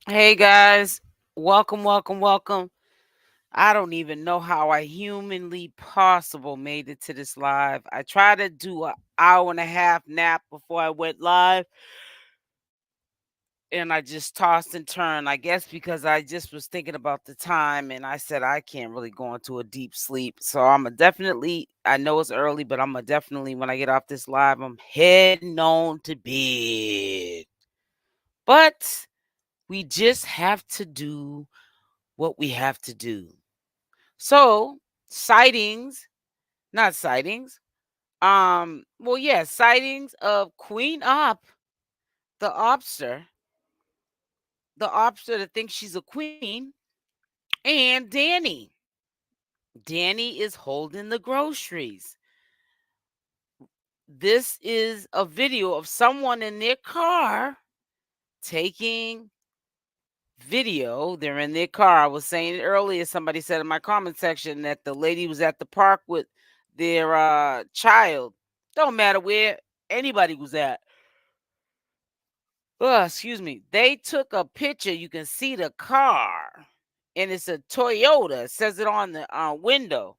Hey guys, welcome, welcome, welcome. I don't even know how I humanly possible made it to this live. I tried to do an hour and a half nap before I went live, and I just tossed and turned. I guess because I just was thinking about the time, and I said I can't really go into a deep sleep. So I'm a definitely. I know it's early, but I'm a definitely when I get off this live, I'm heading on to bed. But we just have to do what we have to do. So, sightings, not sightings. Well, yeah, sightings of Queen Opp, the obster, the obster that thinks she's a queen, and Danny. Danny is holding the groceries. This is a video of someone in their car taking video. They're in their car. I was saying it earlier. Somebody said in my comment section that the lady was at the park with their child. Don't matter where anybody was at. Oh, excuse me. They took a picture. You can see the car, and it's a Toyota. It says it on the window.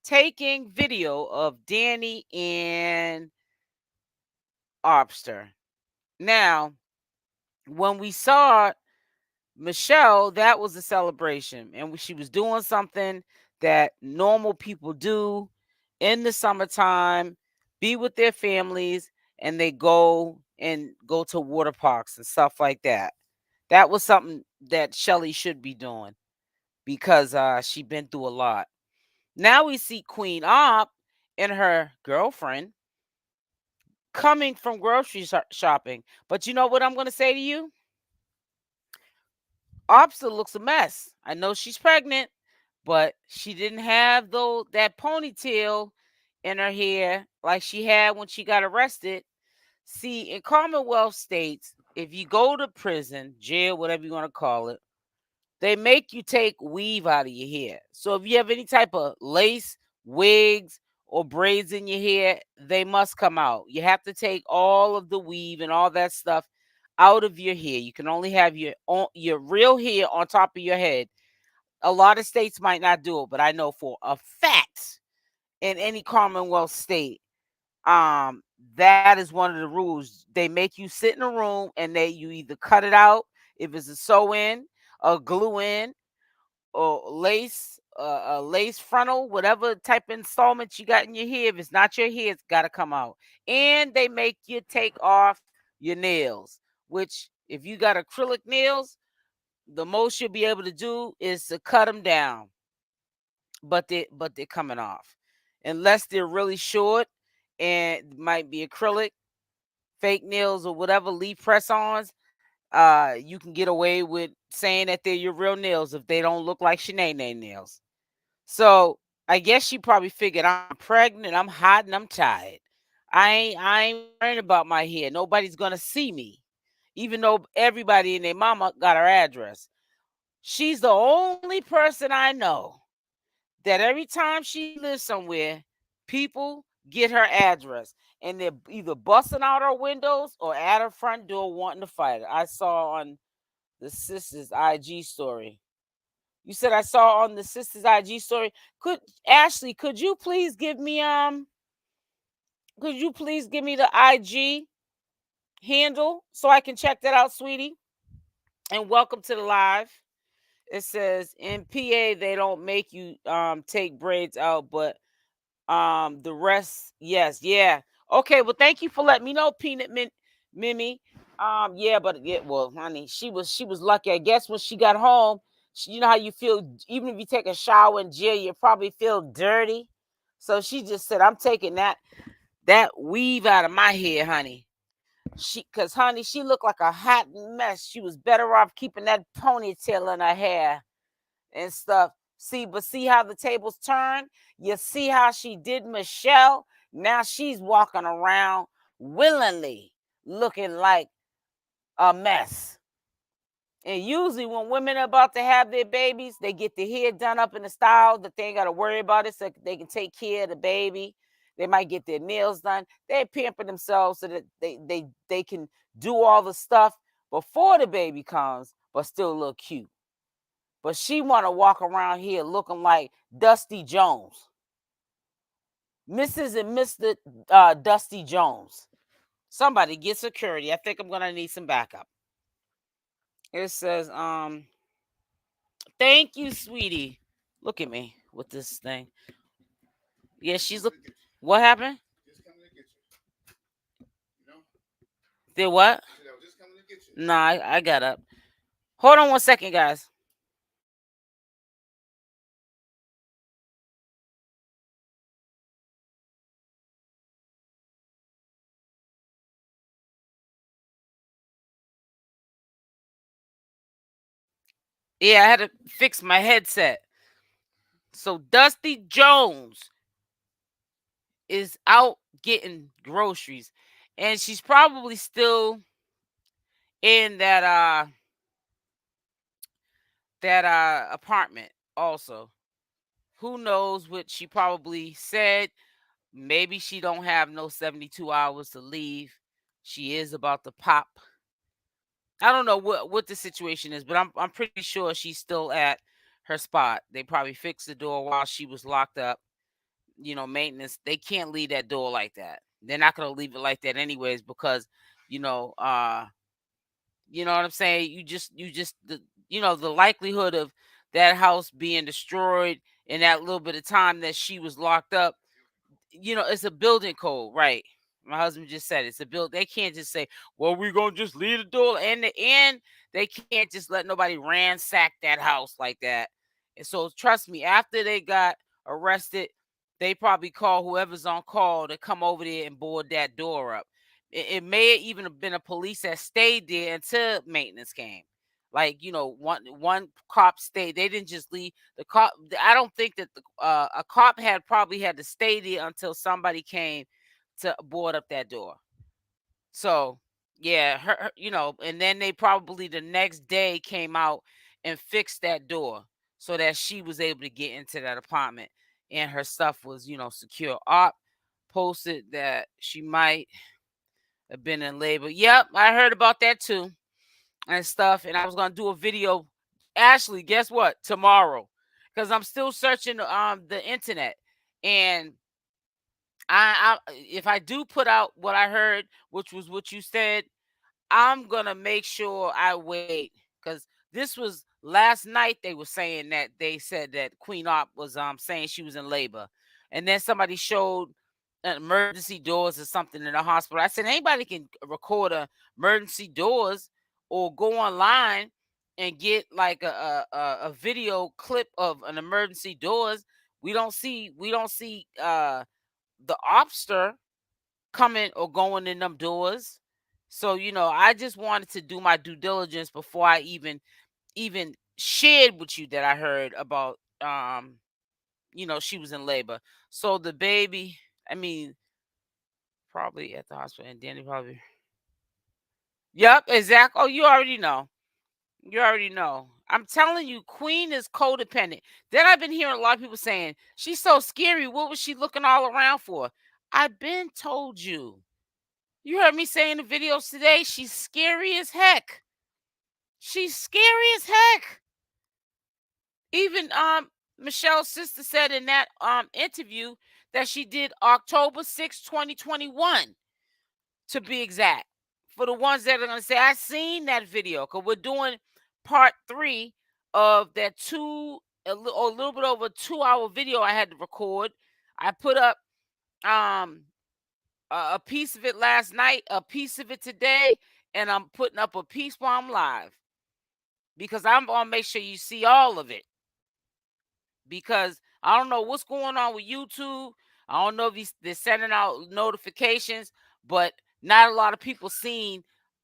Taking video of Danny and Obster. Now, when we saw Michelle, that was a celebration, and she was doing something that normal people do in the summertime, be with their families, and they go to water parks and stuff like that. That was something that Shelly should be doing because she been through a lot. Now we see Queen Op and her girlfriend coming from grocery shopping. But you know what I'm going to say to you? Op still looks a mess. I know she's pregnant, but she didn't have though that ponytail in her hair like she had when she got arrested. See, in Commonwealth states, if you go to prison, jail, whatever you want to call it, they make you take weave out of your hair. So if you have any type of lace, wigs, or braids in your hair, they must come out. You have to take all of the weave and all that stuff out of your hair. You can only have your real hair on top of your head. A lot of states might not do it, but I know for a fact in any Commonwealth state, um, that is one of the rules. They make you sit in a room and you either cut it out if it's a sew in, a glue in, or lace, a lace frontal, whatever type of installment you got in your hair. If it's not your hair, it's got to come out. And they make you take off your nails, which if you got acrylic nails, the most you'll be able to do is to cut them down, but they're coming off, unless they're really short and might be acrylic, fake nails, or whatever leaf press-ons. You can get away with saying that they're your real nails if they don't look like Shanae nails. So I guess she probably figured I'm pregnant, I'm hot, and I'm tired. I ain't worrying about my hair. Nobody's gonna see me, even though everybody and their mama got her address. She's the only person I know that every time she lives somewhere, people get her address and they're either busting out her windows or at her front door wanting to fight her. I saw on the sister's IG story. You said I saw on the sister's IG story. Could Ashley, could you please give me the IG handle so I can check that out, sweetie? And welcome to the live. It says in PA they don't make you take braids out, but the rest, yes, yeah. Okay, well, thank you for letting me know, Mimi. Yeah, but yeah, well, honey, she was lucky. I guess when she got home, you know how you feel. Even if you take a shower in jail, you probably feel dirty. So she just said, "I'm taking that weave out of my hair, honey." Cause honey, she looked like a hot mess. She was better off keeping that ponytail in her hair and stuff. See how the tables turn? You see how she did Michelle? Now she's walking around willingly looking like a mess. And usually when women are about to have their babies, they get their hair done up in the style that they ain't got to worry about it, so they can take care of the baby. They might get their nails done. They pamper themselves so that they can do all the stuff before the baby comes, but still look cute. But she want to walk around here looking like Dusty Jones. Mrs. and Mr. Dusty Jones. Somebody get security. I think I'm going to need some backup. It says, thank you, sweetie. Look at me with this thing. Yeah, she's look. What happened? Did what? Nah, I got up. Hold on 1 second, guys. Yeah, I had to fix my headset. So Dusty Jones is out getting groceries, and she's probably still in that apartment also. Who knows what she probably said. Maybe she don't have no 72 hours to leave. She is about to pop. I don't know what the situation is, but I'm pretty sure she's still at her spot. They probably fixed the door while she was locked up. You know, maintenance, they can't leave that door like that. They're not gonna leave it like that anyways, because you know, you know what I'm saying? The likelihood of that house being destroyed in that little bit of time that she was locked up, it's a building code, right? My husband just said it's a build. They can't just say, "Well, we're gonna just leave the door," and they can't just let nobody ransack that house like that. And so, trust me, after they got arrested, they probably call whoever's on call to come over there and board that door up. It may even have been a police that stayed there until maintenance came. Like, one cop stayed. They didn't just leave the cop. I don't think that a cop probably had to stay there until somebody came to board up that door. So yeah, and then they probably the next day came out and fixed that door so that she was able to get into that apartment and her stuff was, secure. Opp posted that she might have been in labor. Yep, I heard about that too and stuff. And I was gonna do a video. Ashley, guess what? Tomorrow, because I'm still searching the internet, and if I do put out what I heard, which was what you said, I'm gonna make sure I wait, because this was last night. They were saying that they said that Queen Opp was saying she was in labor, and then somebody showed emergency doors or something in the hospital. I said anybody can record emergency doors or go online and get like a video clip of an emergency doors. We don't see the obster coming or going in them doors. So, I just wanted to do my due diligence before I even shared with you that I heard about she was in labor. So the baby, I mean, probably at the hospital, and Danny probably. Yep, exactly. Oh, you already know. You already know. I'm telling you, Queen is codependent. Then I've been hearing a lot of people saying she's so scary. What was she looking all around for? I've been told you. You heard me say in the videos today, she's scary as heck. She's scary as heck. Even Michelle's sister said in that interview that she did October 6, 2021, to be exact. For the ones that are gonna say, I seen that video, because we're doing part 3 of that a little bit over 2-hour video I had to record. I put up a piece of it last night, a piece of it today, and I'm putting up a piece while I'm live, because I'm gonna make sure you see all of it. Because I don't know what's going on with YouTube. I don't know if they're sending out notifications, but not a lot of people seen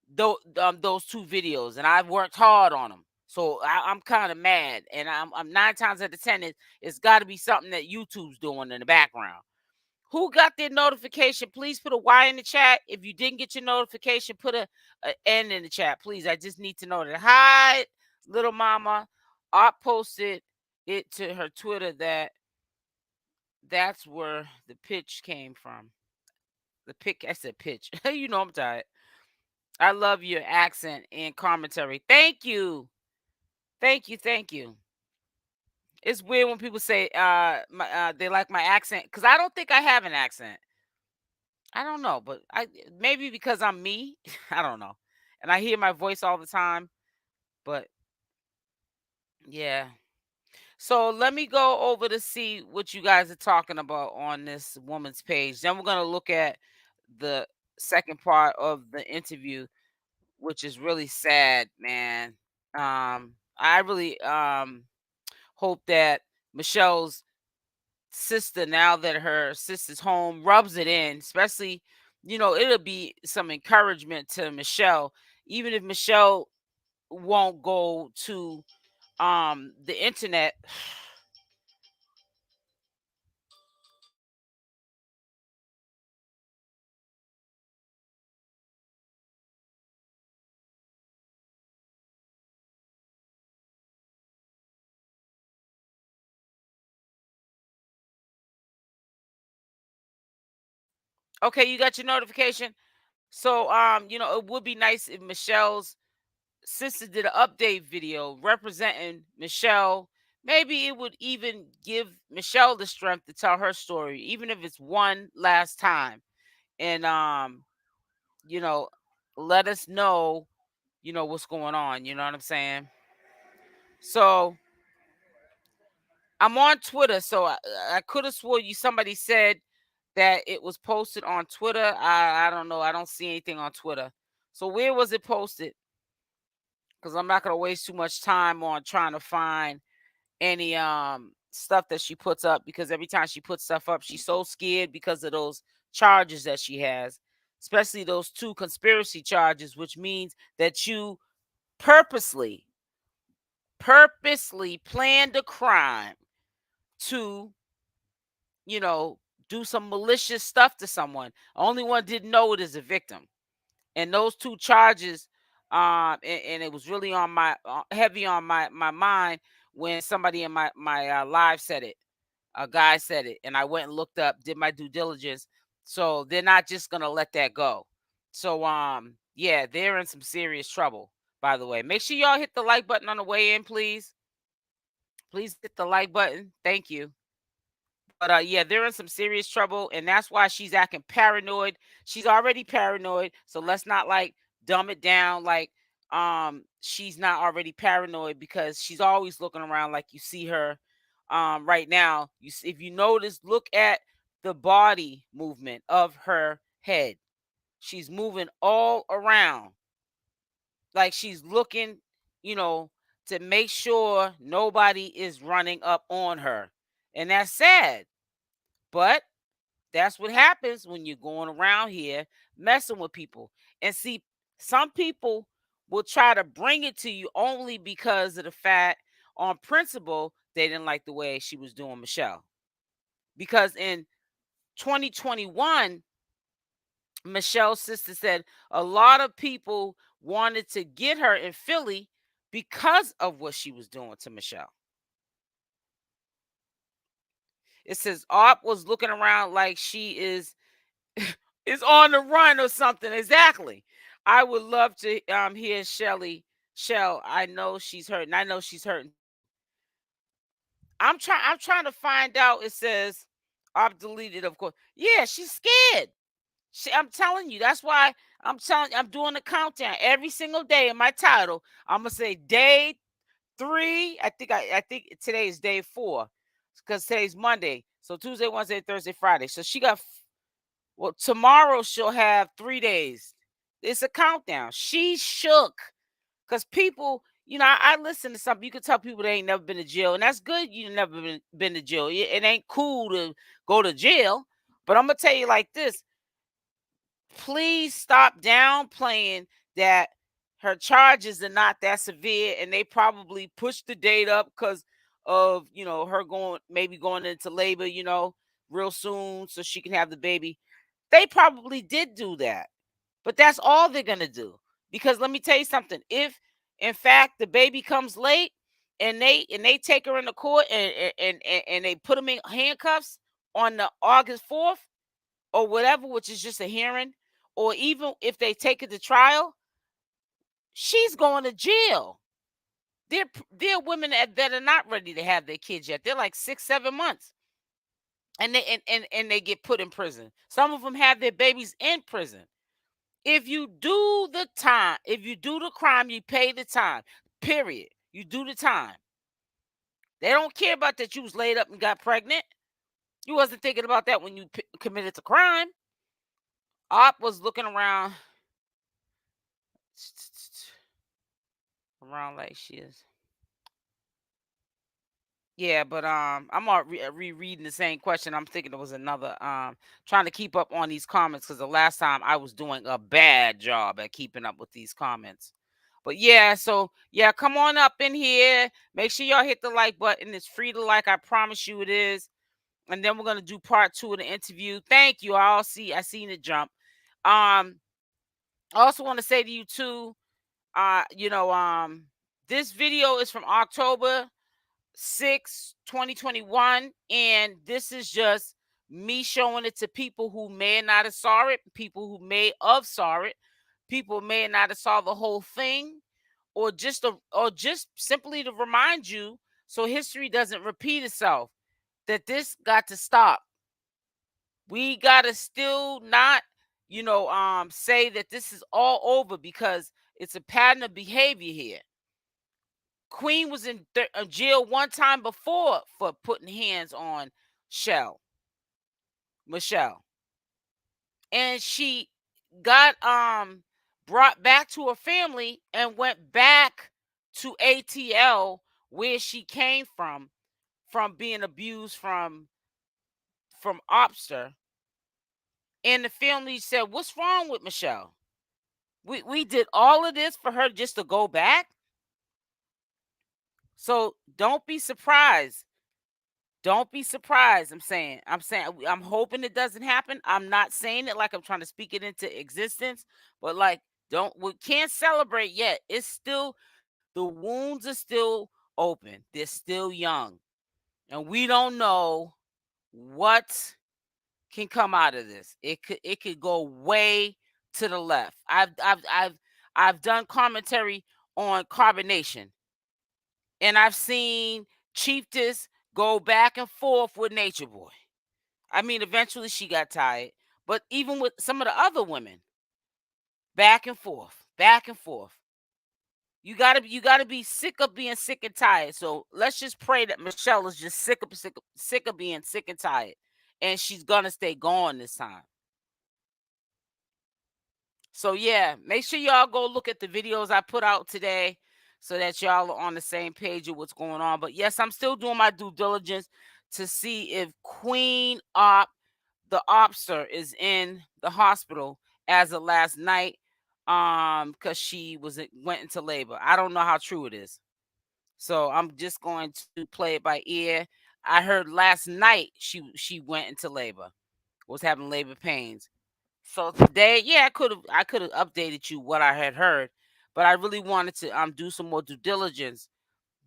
those 2 videos, and I've worked hard on them. So I'm kind of mad, and I'm 9 times out of 10 it's got to be something that YouTube's doing in the background. Who got their notification? Please put a Y in the chat. If you didn't get your notification, put a N in the chat, please. I just need to know that. Hi, little mama. I posted it to her Twitter that's where the pitch came from. The pick, I said pitch. I'm tired. I love your accent and commentary. Thank you. Thank you. Thank you. It's weird when people say they like my accent because I don't think I have an accent. I don't know, but I maybe because I'm me. I don't know, and I hear my voice all the time. But yeah. So let me go over to see what you guys are talking about on this woman's page. Then we're gonna look at the second part of the interview, which is really sad, man. I really hope that Michelle's sister, now that her sister's home, rubs it in, especially, it'll be some encouragement to Michelle, even if Michelle won't go to the internet. Okay, you got your notification. So it would be nice if Michelle's sister did an update video representing Michelle. Maybe it would even give Michelle the strength to tell her story, even if it's one last time. And you know, let us know, what's going on. You know what I'm saying? So I'm on Twitter, so I could have swore somebody said that it was posted on Twitter. I don't know. I don't see anything on Twitter. So where was it posted? Because I'm not gonna waste too much time on trying to find any stuff that she puts up, because every time she puts stuff up, she's so scared because of those charges that she has, especially those two conspiracy charges, which means that you purposely planned a crime to, you know, do some malicious stuff to someone. Only one didn't know it is a victim. And those two charges, and it was really on my heavy on my mind when somebody in my live said it. A guy said it, and I went and looked up, did my due diligence. So they're not just gonna let that go. So yeah, they're in some serious trouble. By the way, make sure y'all hit the like button on the way in, please. Please hit the like button. Thank you. But yeah, they're in some serious trouble, and that's why she's acting paranoid. She's already paranoid, so let's not like dumb it down like she's not already paranoid, because she's always looking around like you see her right now. If you notice, look at the body movement of her head. She's moving all around like she's looking, you know, to make sure nobody is running up on her. And that's sad. But that's what happens when you're going around here messing with people. And see, some people will try to bring it to you only because of the fact, on principle, they didn't like the way she was doing Michelle. Because in 2021, Michelle's sister said a lot of people wanted to get her in Philly because of what she was doing to Michelle. It says Opp was looking around like she is on the run or something. Exactly. I would love to hear Shelly. Shell, I know she's hurting. I know she's hurting. I'm trying to find out. It says I've deleted, of course. Yeah, she's scared. I'm telling you, that's why I'm doing the countdown every single day in my title. I'm gonna say day 3. I think today is day 4, because today's Monday. So Tuesday, Wednesday, Thursday, Friday. So she got, well, tomorrow she'll have 3 days. It's a countdown. She shook because people, I listen to something. You can tell people they ain't never been to jail, and that's good. You never been to jail. It ain't cool to go to jail. But I'm gonna tell you like this: please stop downplaying that her charges are not that severe, and they probably pushed the date up because of her going into labor, real soon, so she can have the baby. They probably did do that, but that's all they're gonna do. Because let me tell you something: if in fact the baby comes late, and they take her into court, and they put them in handcuffs on the August 4th or whatever, which is just a hearing, or even if they take it to trial, she's going to jail. There are women that are not ready to have their kids yet. They're like 6, 7 months, and they get put in prison. Some of them have their babies in prison. If you do the time, if you do the crime, you pay the time. Period. You do the time. They don't care about that you was laid up and got pregnant. You wasn't thinking about that when you committed the crime. Opp was looking around like she is. Yeah, but I'm all rereading the same question. I'm thinking it was another trying to keep up on these comments because the last time I was doing a bad job at keeping up with these comments. But yeah, so yeah, come on up in here. Make sure y'all hit the like button. It's free to like. I promise you it is. And then we're gonna do part 2 of the interview. Thank you. I seen it jump. I also want to say to you too, this video is from October 6, 2021, and this is just me showing it to people who may not have saw it, people who may have saw it, people may not have saw the whole thing, or just simply to remind you so history doesn't repeat itself, that this got to stop. We gotta still not, say that this is all over, because it's a pattern of behavior here. Queen was in jail one time before for putting hands on Michelle, and she got brought back to her family and went back to ATL, where she came from being abused from Opster. And the family said, "What's wrong with Michelle? We did all of this for her just to go back?" So don't be surprised. Don't be surprised. I'm hoping it doesn't happen. I'm not saying it like I'm trying to speak it into existence, but like, we can't celebrate yet. It's still, the wounds are still open. They're still young. And we don't know what can come out of this. It could go way to the left. I've done commentary on carbonation, and I've seen Chiefess go back and forth with Nature Boy. I mean, eventually she got tired, but even with some of the other women, back and forth, back and forth. You gotta be sick of being sick and tired. So let's just pray that Michelle is just sick of being sick and tired, and she's gonna stay gone this time. So yeah, make sure y'all go look at the videos I put out today, so that y'all are on the same page of what's going on. But yes, I'm still doing my due diligence to see if Queen Opp, the Opster, is in the hospital as of last night, because she went into labor. I don't know how true it is, so I'm just going to play it by ear. I heard last night she went into labor, was having labor pains. So today, yeah, I could have updated you what I had heard, but I really wanted to do some more due diligence.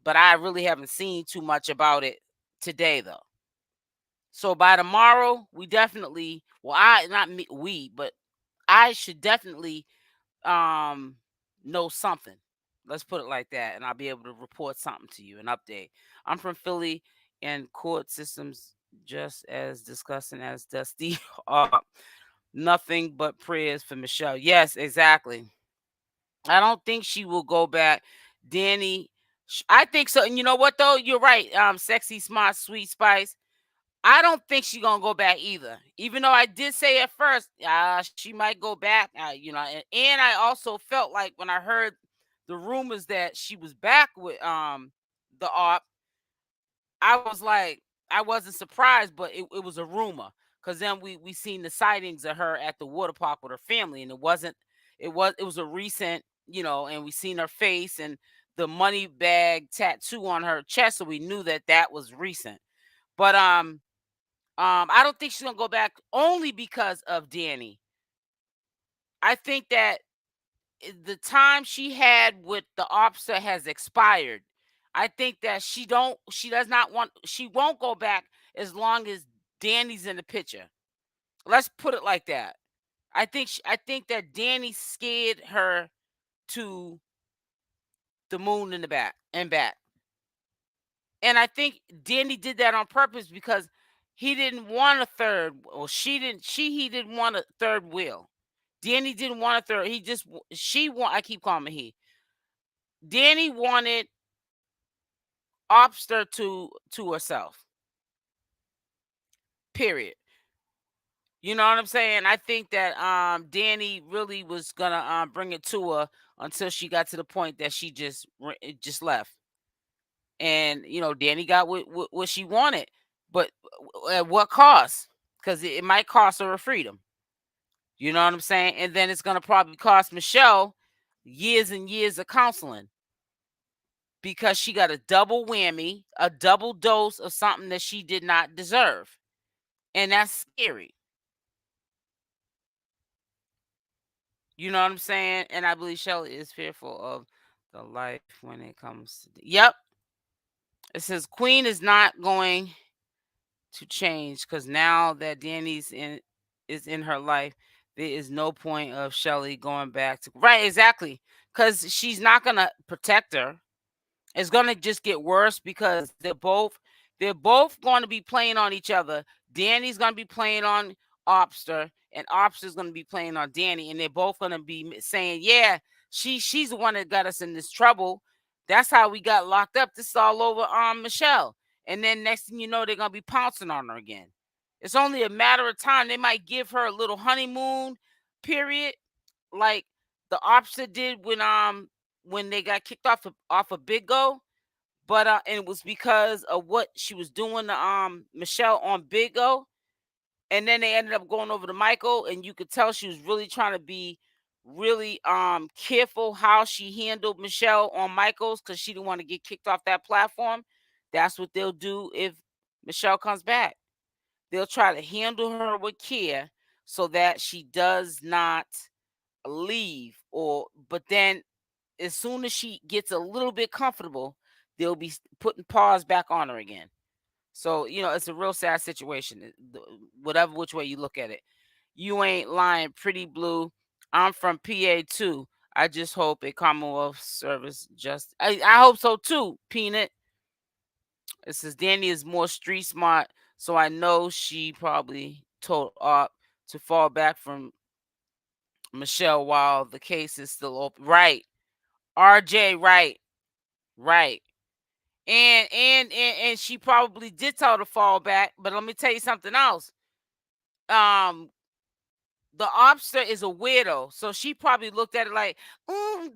But I really haven't seen too much about it today, though. So by tomorrow, we definitely, well, I not me we, but I should definitely um know something. Let's put it like that, and I'll be able to report something to you, an update. I'm from Philly, and court systems just as disgusting as Dusty. Nothing but prayers for Michelle. Yes, exactly. I don't think she will go back. Dani, I think so. And you know what though? You're right. Sexy, smart, sweet spice. I don't think she's gonna go back either. Even though I did say at first, she might go back. And I also felt like when I heard the rumors that she was back with the Opp, I was like, I wasn't surprised, but it was a rumor, because then we seen the sightings of her at the water park with her family, and it was a recent, and we seen her face and the money bag tattoo on her chest, so we knew that that was recent. But I don't think she's gonna go back only because of Dani. I think that the time she had with the officer has expired. I think that she won't go back as long as Dani's in the picture. Let's put it like that. I think that Dani scared her to the moon in the back and back. And I think Danny did that on purpose because he didn't want a third, or he didn't want a third wheel. Danny didn't want a third. He just she want. I keep calling him he. Danny wanted Obster to herself. Period. You know what I'm saying? I think that Danny really was gonna bring it to her until she got to the point that she just left. And Danny got what she wanted, but at what cost? Because it might cost her her freedom. You know what I'm saying? And then it's gonna probably cost Michelle years and years of counseling because she got a double whammy, a double dose of something that she did not deserve, and that's scary. You know what I'm saying? And I believe Shelly is fearful of the life when it comes to yep. It says Queen is not going to change because now that Danny's in her life, there is no point of Shelly going back to right, exactly. Because she's not gonna protect her. It's gonna just get worse because they're both going to be playing on each other. Danny's gonna be playing on Obster, and Obster's gonna be playing on Danny, and they're both gonna be saying, "Yeah, she's the one that got us in this trouble. That's how we got locked up. This is all over Michelle." And then next thing you know, they're gonna be pouncing on her again. It's only a matter of time. They might give her a little honeymoon period, like the Obster did when they got kicked off of BIGO, but and it was because of what she was doing to Michelle on BIGO, and then they ended up going over to Michael, and you could tell she was really trying to be really careful how she handled Michelle on Michael's because she didn't want to get kicked off that platform. That's what they'll do if Michelle comes back. They'll try to handle her with care so that she does not leave, but then as soon as she gets a little bit comfortable, they'll be putting paws back on her again. So, it's a real sad situation. Whatever which way you look at it. You ain't lying, pretty blue. I'm from PA too. I just hope a Commonwealth service just I hope so too, Peanut. It says Danny is more street smart, so I know she probably told Op to fall back from Michelle while the case is still open. Right. RJ, right. Right. And she probably did tell her to fall back, but let me tell you something else. Um, the obster is a weirdo, so she probably looked at it like,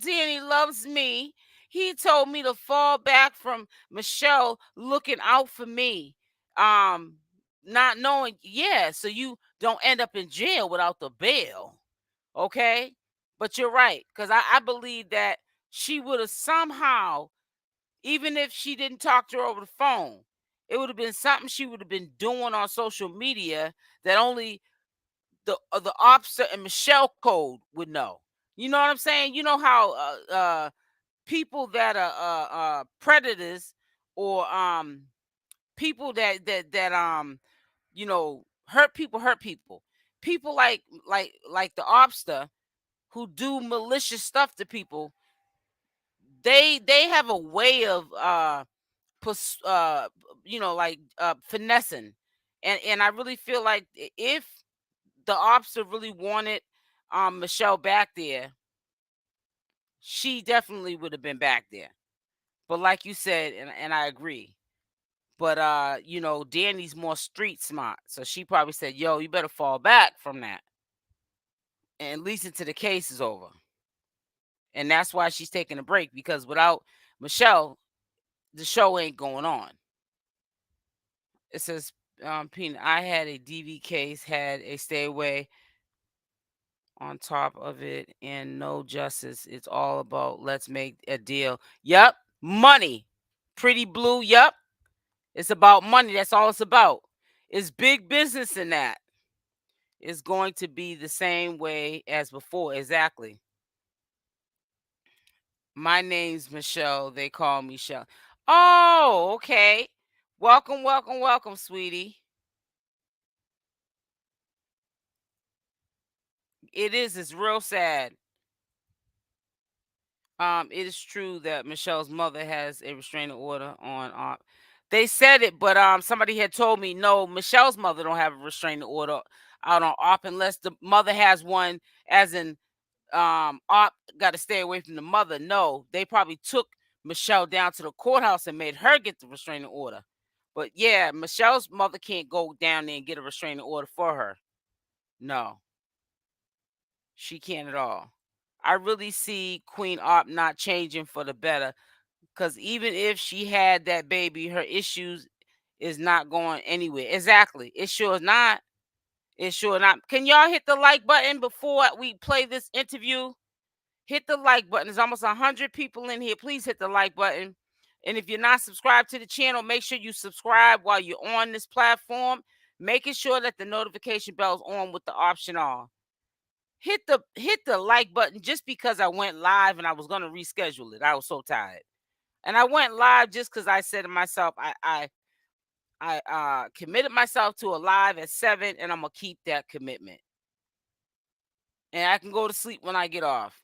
Danny loves me. He told me to fall back from Michelle looking out for me. Um, not knowing, yeah, so you don't end up in jail without the bail. Okay? But you're right, because I believe that she would have somehow, even if she didn't talk to her over the phone, it would have been something she would have been doing on social media that only the officer and Michelle Code would know. You know what I'm saying? You know how people that are predators, or people that hurt people. People like the obster who do malicious stuff to people. They have a way of pers- uh finessing, and I really feel like if the officer really wanted Michelle back there, she definitely would have been back there. But like you said, and I agree, but Danny's more street smart, so she probably said, yo, you better fall back from that, and at least until the case is over. And that's why she's taking a break, because without Michelle, the show ain't going on. It says, Peanut, I had a DV case, had a stay away on top of it, and no justice. It's all about let's make a deal. Yep. Money. Pretty blue. Yep. It's about money. That's all it's about. It's big business in that. It's going to be the same way as before. Exactly. My name's Michelle. They call me Shell. Oh, okay. Welcome, welcome, welcome, sweetie. It is. It's real sad. It is true that Michelle's mother has a restraining order on they said it, but somebody had told me no, Michelle's mother don't have a restraining order out on Opp unless the mother has one, as in Opp got to stay away from the mother. No, they probably took Michelle down to the courthouse and made her get the restraining order. But yeah, Michelle's mother can't go down there and get a restraining order for her. No, she can't at all. I really see Queen Opp not changing for the better, because even if she had that baby, her issues is not going anywhere. Exactly. It sure is not. It sure not. Can y'all hit the like button before we play this interview? Hit the like button. There's almost 100 people in here. Please hit the like button. And if you're not subscribed to the channel, make sure you subscribe while you're on this platform, making sure that the notification bell is on with the option on. Hit the like button just because I went live and I was going to reschedule it. I was so tired. And I went live just because I said to myself, I committed myself to a live at 7, and I'm gonna keep that commitment. And I can go to sleep when I get off.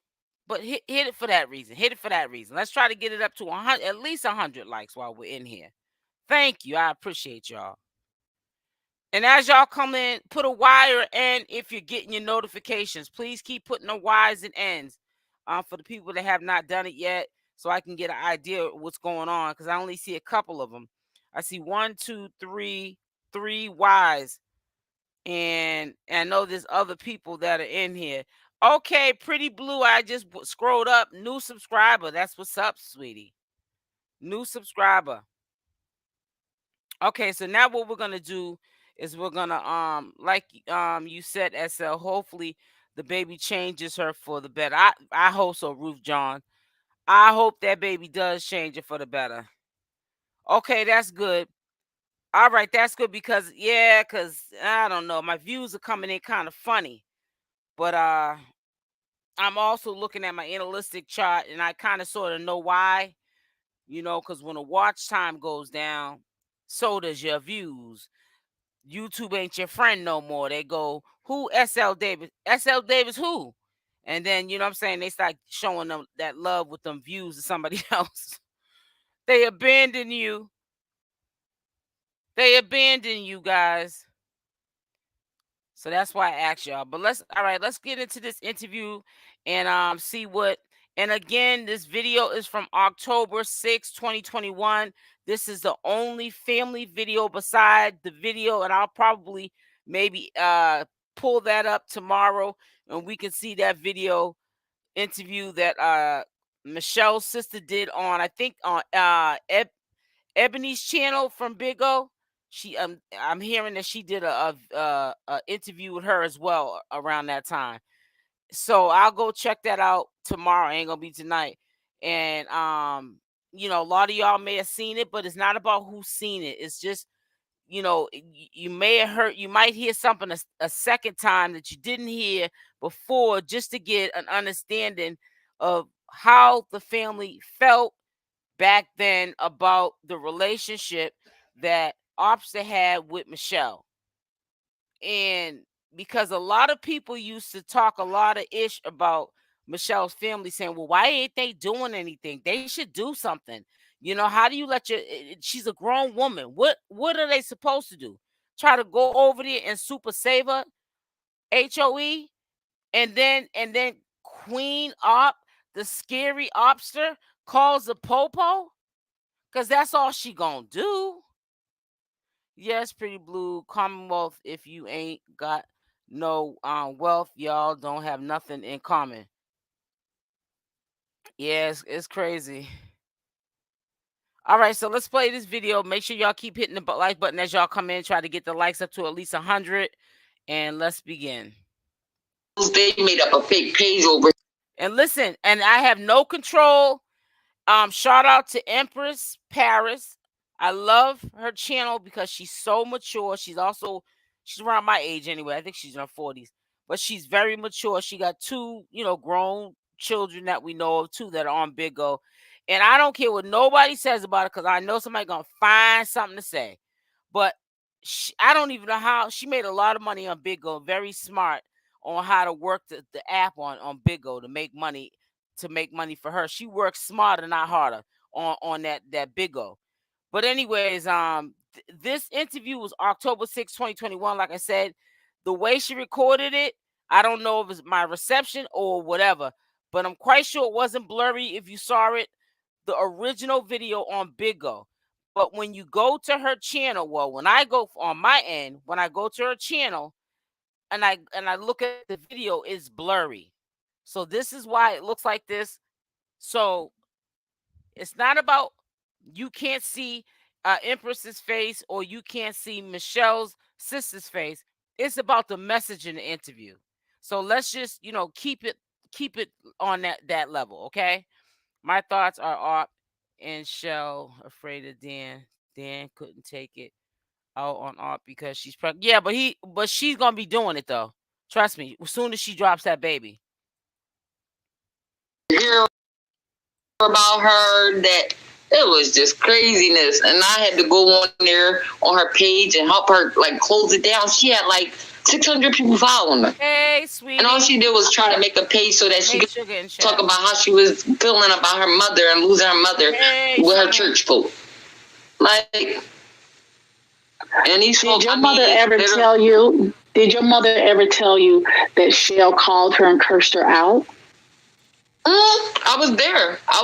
But hit it for that reason. Hit it for that reason. Let's try to get it up to 100, at least 100 likes while we're in here. Thank you. I appreciate y'all. And as y'all come in, put a Y or N if you're getting your notifications. Please keep putting the Y's and N's for the people that have not done it yet, so I can get an idea of what's going on, because I only see a couple of them. I see 1, 2, 3, 3 Y's. And I know there's other people that are in here. Okay, Pretty Blue, I just scrolled up. New subscriber. That's what's up, sweetie. New subscriber. Okay, so now what we're gonna do is we're gonna like you said, SL, hopefully the baby changes her for the better. I hope so, Ruth John. I hope that baby does change it for the better. Okay, that's good. All right, that's good, because because I don't know, my views are coming in kind of funny. But I'm also looking at my analytic chart, and I kind of sort of know why, because when the watch time goes down, so does your views. YouTube ain't your friend no more. They go, who SL Davis? SL Davis who? And then, you know what I'm saying, they start showing them that love with them views to somebody else. They abandon you. They abandon you, guys. So that's why I asked y'all. But let's get into this interview and see what. And again, this video is from October 6, 2021. This is the only family video beside the video, and I'll probably maybe pull that up tomorrow, and we can see that video interview that Michelle's sister did on, I think, on Ebony's channel from BIGO. I'm hearing that she did a interview with her as well around that time. So I'll go check that out tomorrow. Ain't gonna be tonight. And a lot of y'all may have seen it, but it's not about who's seen it. It's just, you may have heard, you might hear something a second time that you didn't hear before, just to get an understanding of how the family felt back then about the relationship that Opsta had with Michelle. And because a lot of people used to talk a lot of ish about Michelle's family, saying, well, why ain't they doing anything? They should do something. How do you let she's a grown woman. What are they supposed to do? Try to go over there and super save her? HOE? And then Queen Opp, the scary Opster, calls the popo? Because that's all she gonna do. Yes, Pretty Blue, Commonwealth, if you ain't got no wealth, y'all don't have nothing in common. Yes, it's crazy. All right, so let's play this video. Make sure y'all keep hitting the like button as y'all come in. Try to get the likes up to at least 100. And let's begin. They made up a fake page over. And listen, and I have no control. Shout out to EmpresParis. I love her channel because she's so mature. She's around my age anyway. I think she's in her 40s, but she's very mature. She got two, grown children that we know of, two that are on BIGO. And I don't care what nobody says about it, because I know somebody's gonna find something to say. But I don't even know how she made a lot of money on BIGO. Very smart on how to work the app on BIGO to make money, to make money for her. She works smarter, not harder on that BIGO. But anyways, this interview was October 6, 2021. Like I said, the way she recorded it, I don't know if it's my reception or whatever, but I'm quite sure it wasn't blurry if you saw it, the original video on BIGO. But when you go to her channel, well, when I go on my end, when I go to her channel and I look at the video, it's blurry. So this is why it looks like this. So it's not about you can't see Empress's face or you can't see Michelle's sister's face. It's about the message in the interview. So let's just, you know, keep it on that level, okay? My thoughts are Opp and Shell afraid of Dan. Dan couldn't take it out on Opp because she's pregnant. Yeah, but she's gonna be doing it though. Trust me. As soon as she drops that baby. Hear about her that it was just craziness, and I had to go on there on her page and help her like close it down. She had like 600 people following her. Hey, sweetie. And all she did was try to make a page so that she could talk about how she was feeling about her mother and losing her mother with her church folk. Like, and these folks, Did your mother ever tell you that Shell called her and cursed her out? I was there. I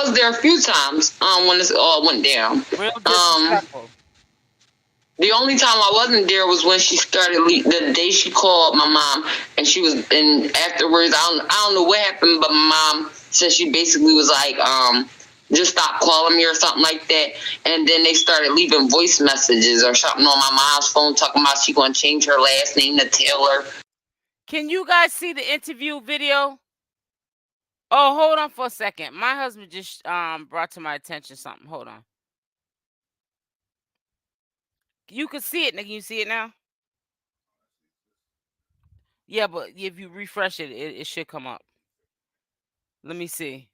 was there a few times when this all went down. Real disrespectful. The only time I wasn't there was when she started the day she called my mom, and she was, and afterwards I don't know what happened, but my mom said she basically was like, just stop calling me or something like that. And then they started leaving voice messages or something on my mom's phone talking about she gonna change her last name to Taylor. Can you guys see the interview video? Oh, hold on for a second. My husband just brought to my attention something. Hold on. You can see it. Can you see it now? Yeah, but if you refresh it, it should come up. Let me see.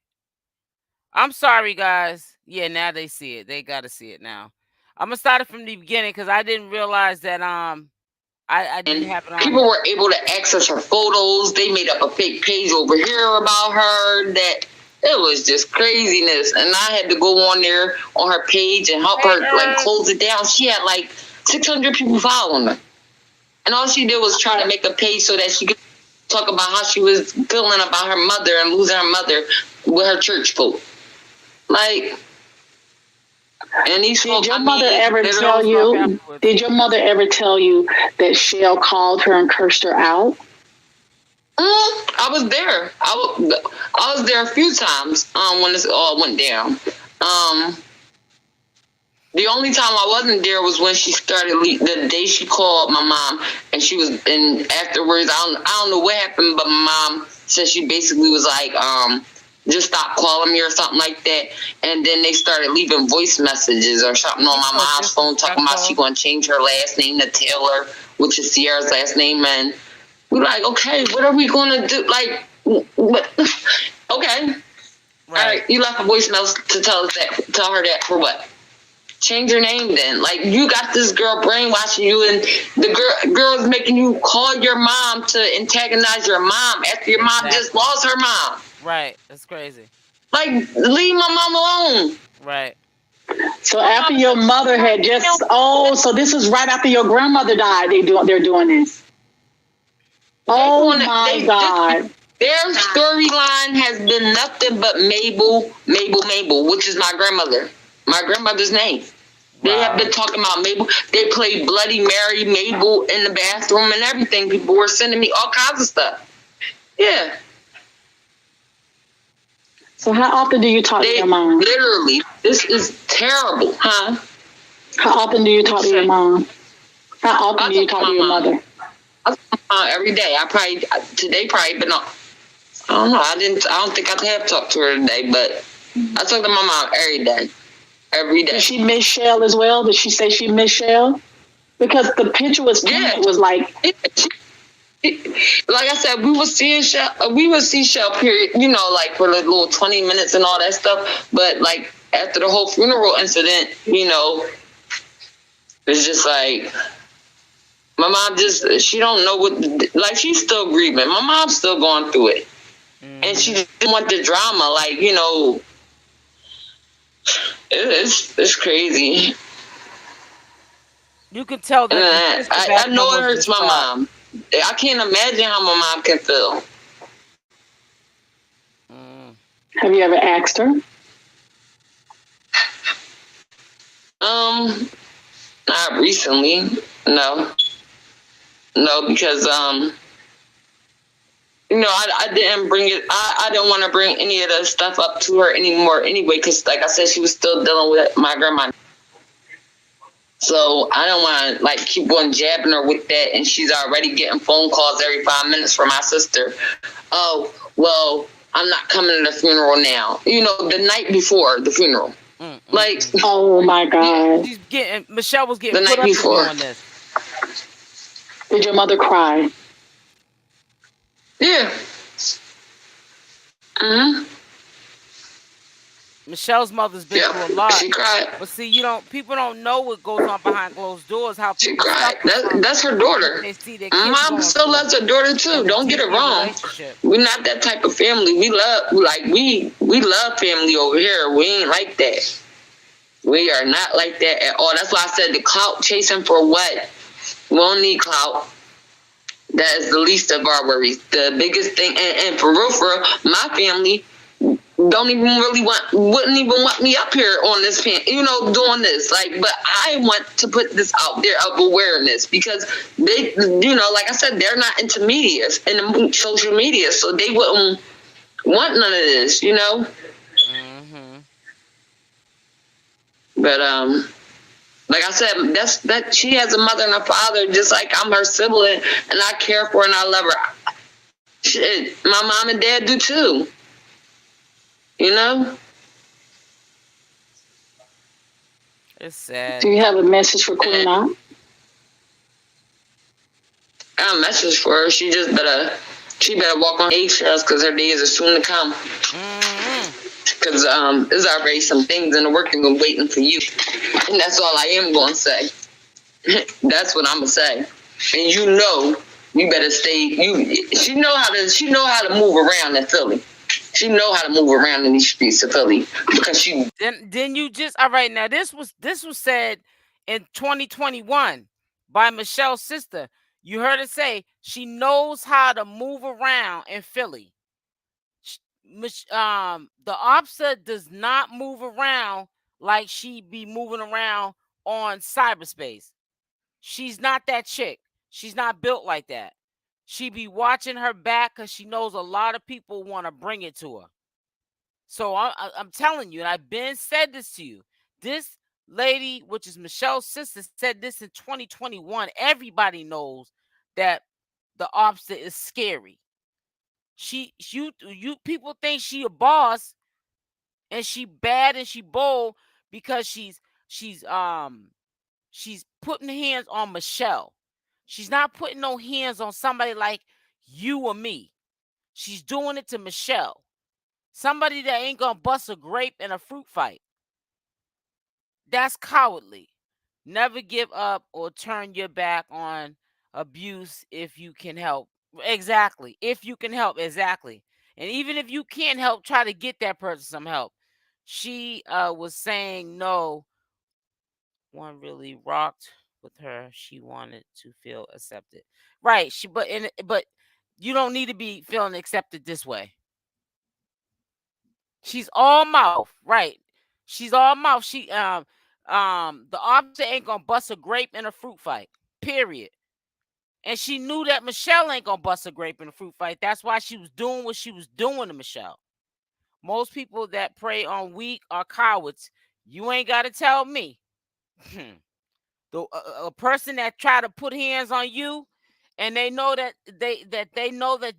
I'm sorry, guys. Yeah, now they see it. They got to see it now. I'm going to start it from the beginning because I didn't realize that I didn't have it on. People were able to access her photos. They made up a fake page over here about her that it was just craziness. And I had to go on there on her page and help her like close it down. She had like 600 people following her. And all she did was try to make a page so that she could talk about how she was feeling about her mother and losing her mother with her church folk. Like, and these Did your mother ever tell you? Did your mother ever tell you that Shell called her and cursed her out? I was there. I was there a few times when this all went down. The only time I wasn't there was when she started the day she called my mom, and she was, and afterwards I don't know what happened, but my mom said she basically was like, just stop calling me or something like that. And then they started leaving voice messages or something on my mom's phone talking about she going to change her last name to Taylor, which is Sierra's last name. And we're like, okay, what are we going to do? Like, what? Okay. Right. All right, you left a voicemail to tell her that for what? Change your name then. Like, you got this girl brainwashing you, and the girl is making you call your mom to antagonize your mom after your mom just lost her mom. Right. That's crazy. Like, leave my mom alone. Right. So after your mother had just, so this was right after your grandmother died. They're doing this. Oh my God. Their storyline has been nothing but Mabel, which is my grandmother. My grandmother's name. They have been talking about Mabel. They played Bloody Mary, Mabel in the bathroom and everything. People were sending me all kinds of stuff. Yeah. So how often do you talk to your mom? Literally, this is terrible, huh? How often do you talk to your mom? How often do you talk to your mother? I talk to my mom every day. Today probably been on. I don't know. I don't think I have talked to her today, but I talk to my mom every day. Every day. Did she miss Shell as well? Did she say she missed Shell? Because the picture was like. Like I said, we would see Shell, period, you know, like for like little 20 minutes and all that stuff. But like after the whole funeral incident, you know, it's just like my mom she don't know what, like she's still grieving. My mom's still going through it. and she didn't want the drama. Like, you know, it's crazy. You can tell that. I know it hurts my mom. I can't imagine how my mom can feel. Have you ever asked her? Not recently. No, because you know, I didn't bring it. I didn't want to bring any of the stuff up to her anymore anyway, because like I said, she was still dealing with my grandma. So I don't want to like keep on jabbing her with that, and she's already getting phone calls every 5 minutes from my sister. Oh, well, I'm not coming to the funeral now. You know, the night before the funeral. Like, oh my God. Michelle was getting the put night before. on this. Did your mother cry? Yeah. Michelle's mother's been through a lot. She cried. But see, people don't know what goes on behind closed doors. How she cried. That's her daughter. Mom still loves her daughter too. Don't get it wrong. We're not that type of family. We love family over here. We ain't like that. We are not like that at all. That's why I said the clout chasing for what? We don't need clout. That is the least of our worries. The biggest thing, and for real, my family wouldn't even want me up here on this doing this. Like, but I want to put this out there of awareness, because they, like I said, they're not into media and social media, so they wouldn't want none of this, But like I said, that she has a mother and a father just like I'm her sibling, and I care for her and I love her. Shit, my mom and dad do too. It's sad. Do you have a message for Queen Opp? I have a message for her. She better walk on eggshells, because her days are soon to come. Because there's already some things in the working and waiting for you. And that's all I am going to say. That's what I'm going to say. And you better stay. She know how to move around in Philly. She know how to move around in these streets of Philly, because she. Then you just all right. Now this was said in 2021 by Michelle's sister. You heard her say she knows how to move around in Philly. The officer does not move around like she be moving around on cyberspace. She's not that chick. She's not built like that. She be watching her back, because she knows a lot of people want to bring it to her. So I'm telling you, and I've been said this to you. This lady, which is Michelle's sister, said this in 2021. Everybody knows that the officer is scary. You people think she a boss, and she bad and she bold because she's putting hands on Michelle. She's not putting no hands on somebody like you or me. She's doing it to Michelle. Somebody that ain't gonna bust a grape in a fruit fight. That's cowardly. Never give up or turn your back on abuse if you can help. Exactly. If you can help. Exactly. And even if you can't help, try to get that person some help. She was saying no. One really rocked with her. She wanted to feel accepted. Right. But you don't need to be feeling accepted this way. She's all mouth. Right. She's all mouth. She the officer ain't gonna bust a grape in a fruit fight. Period. And she knew that Michelle ain't gonna bust a grape in a fruit fight. That's why she was doing what she was doing to Michelle. Most people that prey on weak are cowards. You ain't gotta tell me. A person that try to put hands on you, and they know that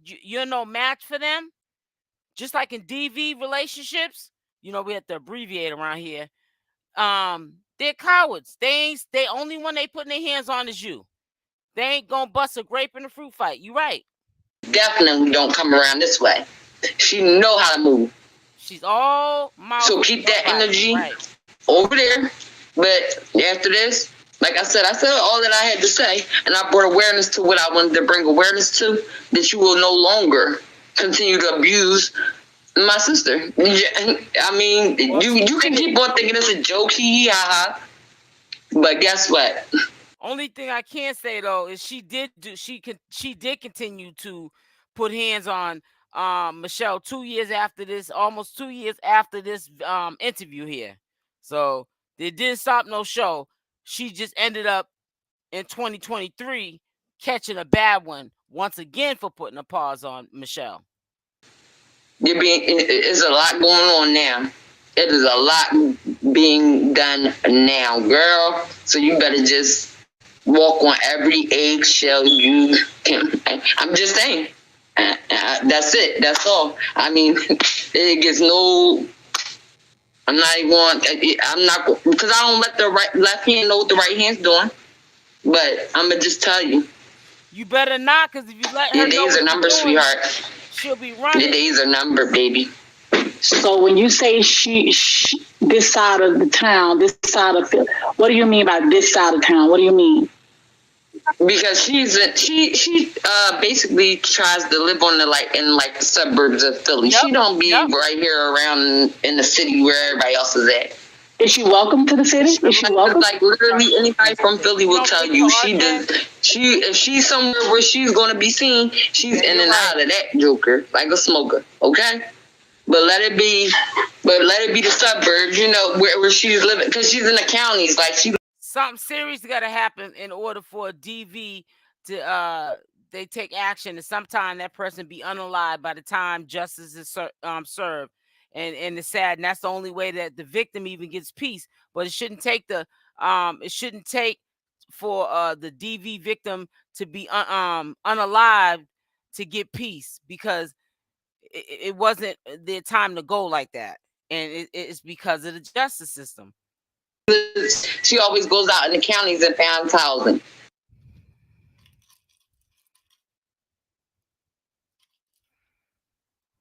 you're no match for them, just like in DV relationships, we have to abbreviate around here. They're cowards. They only one they putting their hands on is you. They ain't gonna bust a grape in a fruit fight. You right. Definitely don't come around this way. She know how to move. She's all mouth. So keep that energy over there. But after this, like I said all that I had to say, and I brought awareness to what I wanted to bring awareness to, that you will no longer continue to abuse my sister. I mean, you can keep on thinking it's a joke, ha, but guess what? Only thing I can say though is she did continue to put hands on Michelle 2 years after this, almost 2 years after this interview here. So it didn't stop no show. She just ended up in 2023 catching a bad one once again for putting a pause on Michelle. It's a lot going on now. It is a lot being done now, girl. So you better just walk on every eggshell you can. I'm just saying. That's it. That's all. I mean, it gets no. I'm not because I don't let the left hand know what the right hand's doing. But I'm gonna just tell you. You better not, because if you let her your days are numbered, sweetheart. She'll be running. Your days are numbered, baby. So when you say she this side of the town, this side of Philly, what do you mean by this side of town? What do you mean? Because she basically tries to live on the the suburbs of Philly. Yep. She don't be right here around in the city where everybody else is at. Is she welcome to the city? Is she welcome? Like literally anybody from Philly will tell you if she's somewhere where she's gonna be seen, she's in and out of that joker like a smoker. Okay, but let it be the suburbs, where she's living, because she's in the counties. Like something serious got to happen in order for a DV to they take action, and sometime that person be unalive by the time justice is served. And it's sad, and that's the only way that the victim even gets peace. But it shouldn't take for the DV victim to be unalive to get peace, because it wasn't their time to go like that, and it's because of the justice system. She always goes out in the counties and finds housing.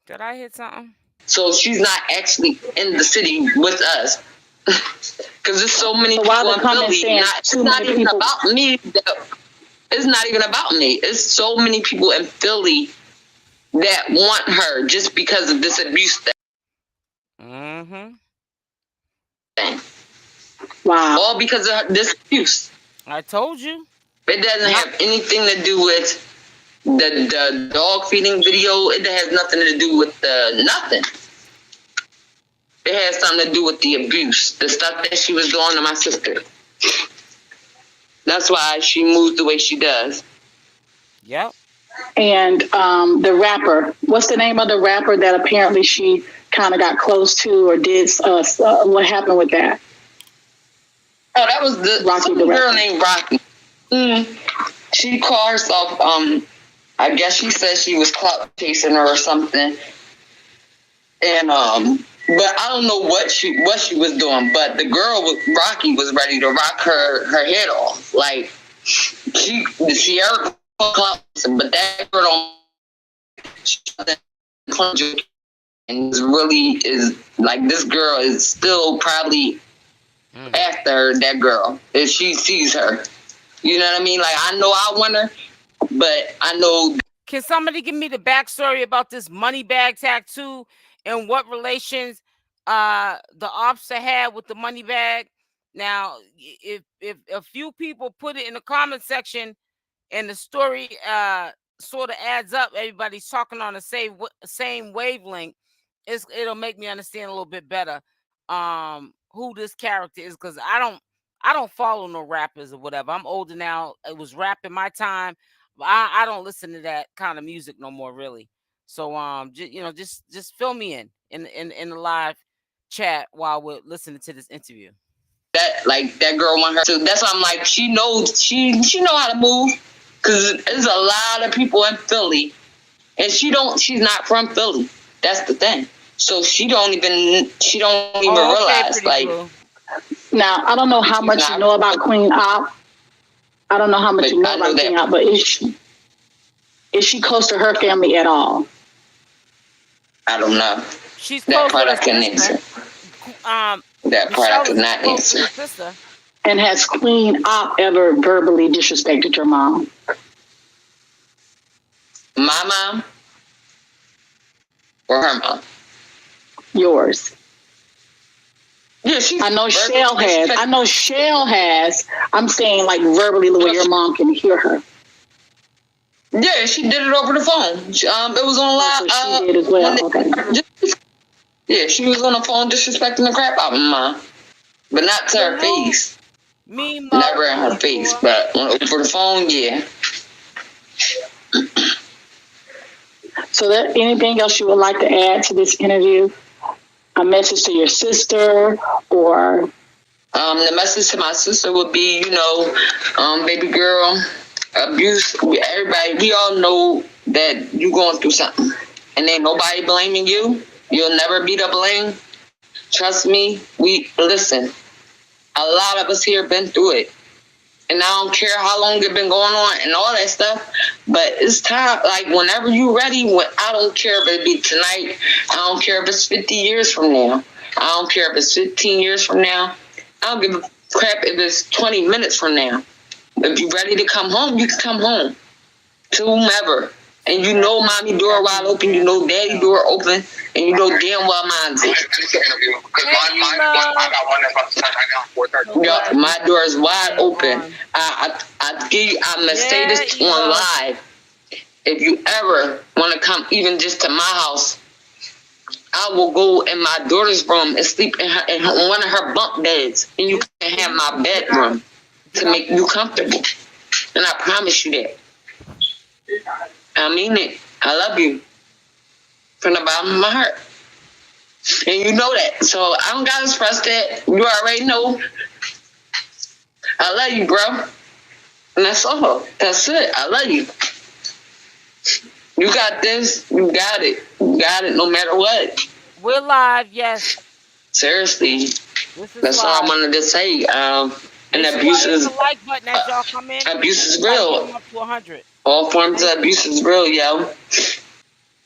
Did I hit something? So she's not actually in the city with us. Because there's so many people in Philly. It's not even about me. It's not even about me. It's so many people in Philly that want her just because of this abuse thing. Mm-hmm. Wow. All because of this abuse. I told you. It doesn't have anything to do with the dog feeding video. It has nothing to do with nothing. It has something to do with the abuse, the stuff that she was doing to my sister. That's why she moves the way she does. Yep. And the rapper, what's the name of the rapper that apparently she kind of got close to, or did what happened with that? Oh, that was the girl named Rocky. She called herself, I guess she said she was clout chasing her or something. And but I don't know what she was doing. But the girl Rocky was ready to rock her head off. Like she ever clout chasing, but that girl don't. And really is like, this girl is still probably after that girl if she sees her. You know what I mean? Like, I know I want her, but I know. Can somebody give me the backstory about this money bag tattoo and what relations the officer had with the money bag? Now, if a few people put it in the comment section and the story sort of adds up, everybody's talking on the same wavelength, it'll make me understand a little bit better who this character is, because I don't follow no rappers or whatever. I'm older now. It was rap in my time. I don't listen to that kind of music no more, really. So just fill me in the live chat while we're listening to this interview. That girl want her to. That's why I'm like, she knows she know how to move, because there's a lot of people in Philly, and she's not from Philly. That's the thing. So she don't even realize. Like, blue. Now, I don't know how much you know about Queen Opp. I don't know how much you know about Queen Opp, but is she close to her family at all? I don't know. She's that part I can answer. That part I could not answer. And has Queen Opp ever verbally disrespected your mom? My mom? or her mom? Yours. Yeah, she's. I know Shell has. I know Shell has. I'm saying like verbally, where your mom can hear her. Yeah, she did it over the phone. It was on live. So she did as well. Okay. Yeah, she was on the phone disrespecting the crap out of my mom, but not to her face. Never in her face, but over the phone, yeah. So, that anything else you would like to add to this interview? A message to your sister, or the message to my sister would be, baby girl, abuse. Everybody, we all know that you're going through something, and ain't nobody blaming you. You'll never be to blame. Trust me. Listen. A lot of us here been through it, and I don't care how long it been going on and all that stuff. But it's time. Like whenever you ready. I don't care if it be tonight. I don't care if it's 50 years from now. I don't care if it's 15 years from now. I don't give a crap if it's 20 minutes from now. If you're ready to come home, you can come home to whomever. And you know mommy door wide open, you know daddy door open, and you know damn well mine's it. My door is wide open. I'm gonna say this on live. If you ever want to come even just to my house, I will go in my daughter's room and sleep in one of her bunk beds, and you can have my bedroom to make you comfortable. And I promise you that. I mean it. I love you from the bottom of my heart. And you know that. So I don't gotta express that. You already know. I love you, bro. And that's all. That's it. I love you. You got this. You got it. You got it no matter what. We're live, yes. Seriously. That's all I wanted to say. And abuse is like button as y'all come in. Abuse is real. Up to 100. All forms of abuse is real, yo.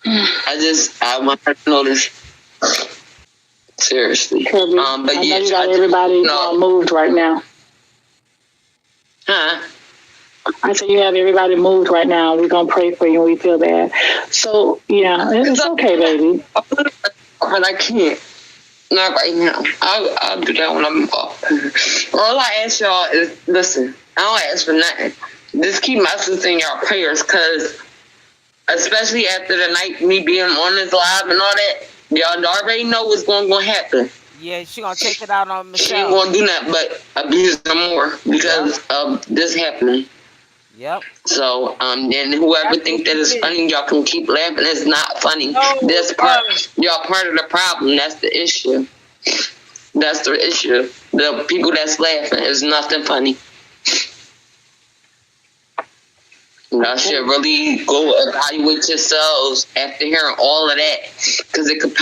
I want her to know this. Seriously. But yeah, you got everybody moved right now. Huh? I said you have everybody moved right now. We're gonna pray for you and we feel bad. So yeah, it's okay, baby. But I can't. Not right now. I'll do that when I'm off. All I ask y'all is, listen, I don't ask for nothing. Just keep my sister in your prayers, because especially after the night, me being on this live and all that, y'all already know what's going to happen. Yeah, she going to take it out on Michelle. She ain't going to do nothing but abuse them more because of this happening. Yep. So, and whoever think that is funny, y'all can keep laughing. It's not funny. No, this part, y'all part of the problem. That's the issue. That's the issue. The people that's laughing is nothing funny. Y'all should really go evaluate yourselves after hearing all of that, because it could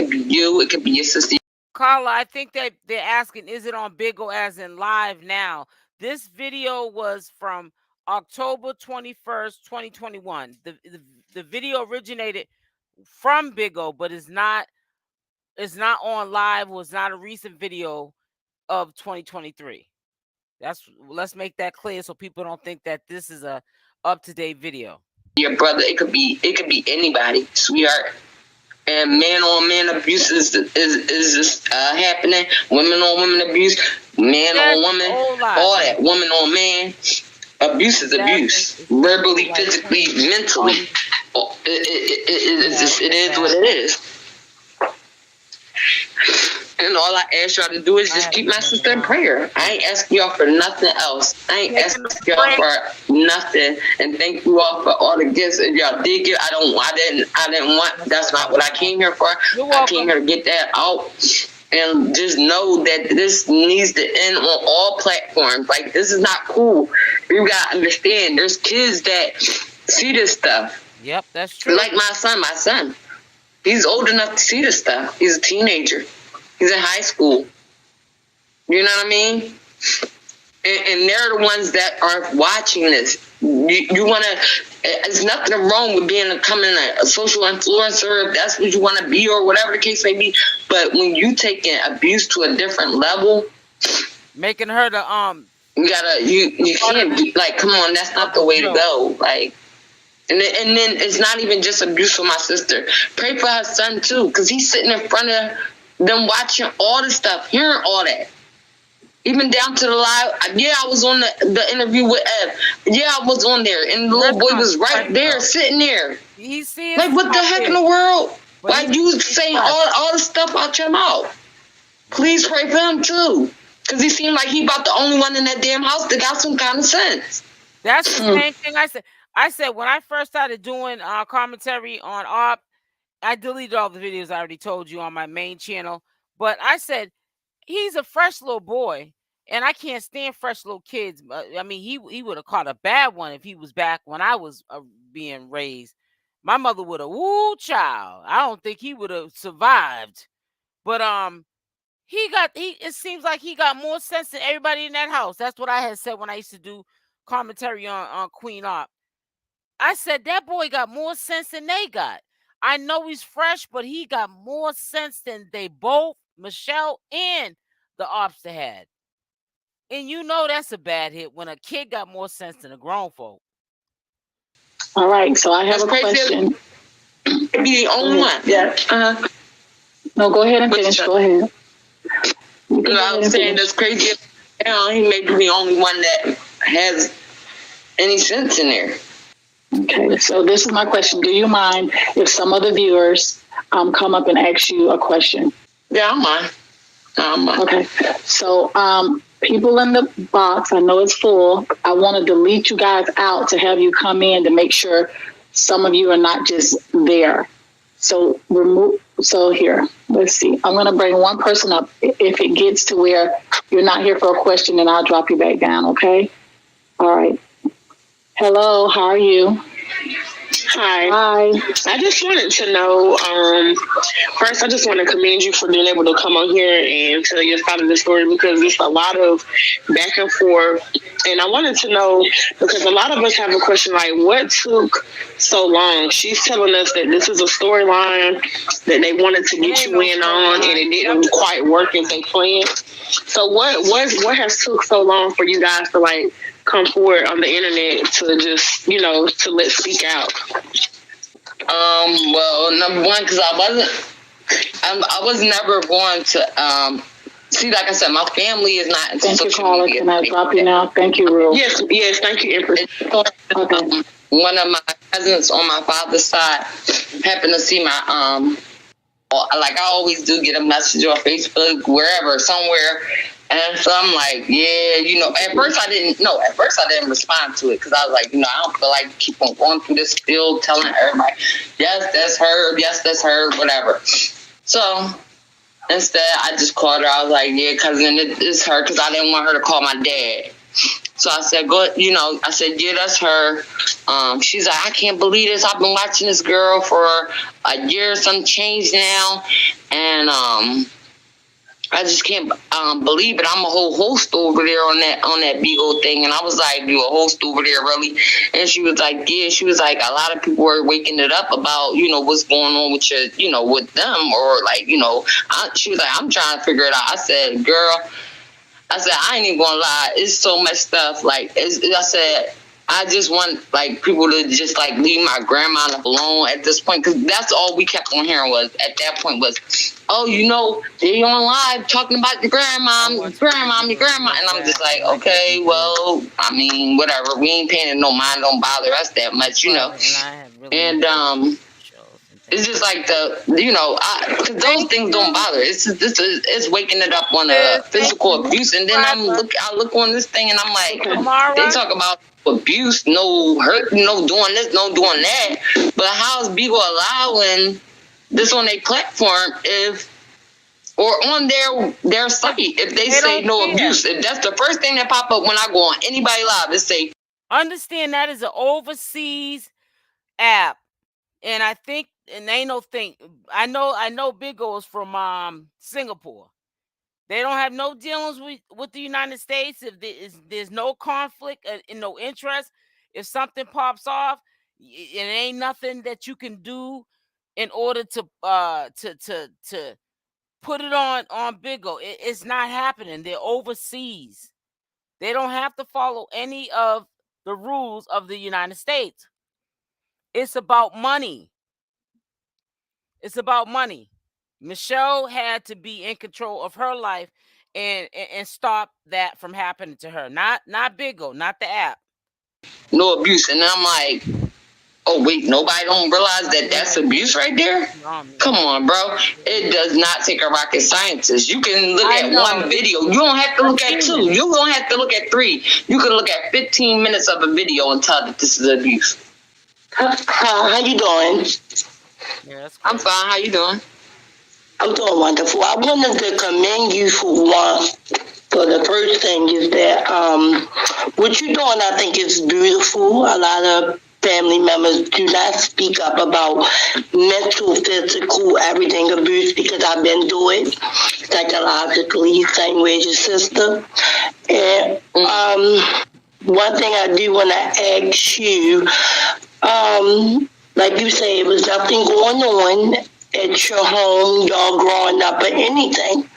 be you, it could be your sister. Carla, I think that they're asking, is it on BIGO as in live now? This video was from October 21st, 2021. The video originated from BIGO, but it's not on live. Was not a recent video of 2023. Let's make that clear so people don't think that this is a up-to-date video. Your brother, it could be anybody, sweetheart. And man on man abuse is happening. Women on women abuse, man on woman, all that. Woman on man abuse is abuse. Verbally, physically, mentally. It is what it is. And all I ask y'all to do is just keep my sister in prayer. I ain't asking y'all for nothing else. I ain't asking y'all for nothing. And thank you all for all the gifts. If y'all did get, I didn't want. That's not what I came here for. I came here to get that out. And just know that this needs to end on all platforms. Like, this is not cool. You gotta understand. There's kids that see this stuff. Yep, that's true. Like my son. He's old enough to see this stuff. He's a teenager. He's in high school. You know what I mean? And they're the ones that are watching this. You want to... There's nothing wrong with becoming a social influencer, if that's what you want to be, or whatever the case may be. But when you taking abuse to a different level... Making her the... You can't be... Like, come on, that's not the way to go. Like... And then it's not even just abuse for my sister. Pray for her son too, because he's sitting in front of them watching all the stuff, hearing all that. Even down to the live. Yeah, I was on the interview with Ev. Yeah, I was on there, and the little boy was right there, sitting there. He sees like, what the heck in the world? Why you saying all the stuff out your mouth? Please pray for him too, because he seemed like he about the only one in that damn house that got some kind of sense. That's the same thing I said. I said when I first started doing commentary on Opp, I deleted all the videos I already told you on my main channel. But I said he's a fresh little boy, and I can't stand fresh little kids. I mean, he would have caught a bad one if he was back when I was being raised. My mother would have, woo, child. I don't think he would have survived. But it seems like he got more sense than everybody in that house. That's what I had said when I used to do commentary on Queen Opp. I said that boy got more sense than they got. I know he's fresh, but he got more sense than they both, Michelle and the Oppster had. And you know that's a bad hit when a kid got more sense than a grown folk. All right, so I have a question. Be the only one. Yeah. No, go ahead and finish. Go ahead. I was saying that's crazy. He may be the only one that has any sense in there. Okay, so this is my question. Do you mind if some of the viewers come up and ask you a question? Yeah, I don't mind. Okay, so people in the box, I know it's full. I want to delete you guys out to have you come in to make sure some of you are not just there. So here, let's see. I'm going to bring one person up. If it gets to where you're not here for a question, then I'll drop you back down, okay? All right. Hello, how are you? Hi. I just wanted to know, first, I just want to commend you for being able to come on here and tell your side of the story, because it's a lot of back and forth. And I wanted to know, because a lot of us have a question like, what took so long? She's telling us that this is a storyline that they wanted to get you in on, and it didn't quite work as they planned. So what has took so long for you guys to like come forward on the internet to just, to let speak out? Well, number one, because I was never going to, see, like I said, my family is not into social media. Can I drop you now? Thank you, Rue. Yes, thank you, Empress. Okay. One of my cousins on my father's side happened to see my, like I always do, get a message on Facebook, wherever, somewhere. And so I'm like, yeah, at first I didn't respond to it, because I was like, I don't feel like keep on going through this field telling everybody, yes, that's her, whatever. So instead, I just called her. I was like, yeah, cousin, it's her, because I didn't want her to call my dad. So I said, I said, yeah, that's her. She's like, I can't believe this. I've been watching this girl for a year, some change now. And I just can't believe it. I'm a whole host over there on that BIGO thing. And I was like, you a host over there, really? And she was like, yeah. She was like, a lot of people are waking it up about, what's going on with your, with them. Or like, she was like, I'm trying to figure it out. I said, girl, I ain't even gonna lie. It's so much stuff. Like, I said, I just want, like, people to just, like, leave my grandma alone at this point. Because that's all we kept on hearing was, at that point was, oh, they on live talking about your grandma. And I'm just like, okay, well, I mean, whatever. We ain't paying it no mind. Don't bother us that much, And, it's just like because those things don't bother. It's waking it up on a physical abuse. And then I look on this thing and I'm like, they talk about abuse, no hurt, no doing this, no doing that. But how is BIGO allowing this on their platform or on their site if they say no abuse? If that's the first thing that pop up when I go on anybody live, it say, understand that is an overseas app. And I think, and ain't no thing. I know BIGO is from Singapore. They don't have no dealings with the United States. If there's no conflict and no interest, if something pops off, it ain't nothing that you can do in order to put it on BIGO. It's not happening. They're overseas. They don't have to follow any of the rules of the United States. It's about money. It's about money. Michelle had to be in control of her life and stop that from happening to her. Not BIGO, not the app. No abuse. And I'm like, oh wait, nobody don't realize that that's abuse right there? Come on, bro. It does not take a rocket scientist. You can look at one video. You don't have to look at two. You don't have to look at three. You can look at 15 minutes of a video and tell that this is abuse. How you doing? Yeah, that's I'm fine. How you doing? I'm doing wonderful. I wanted to commend you for one. So the first thing is that what you're doing, I think, is beautiful. A lot of family members do not speak up about mental, physical, everything abuse because I've been doing it psychologically, same way as your sister. And one thing I do want to ask you, like you say, it was nothing going on at your home, y'all growing up or anything.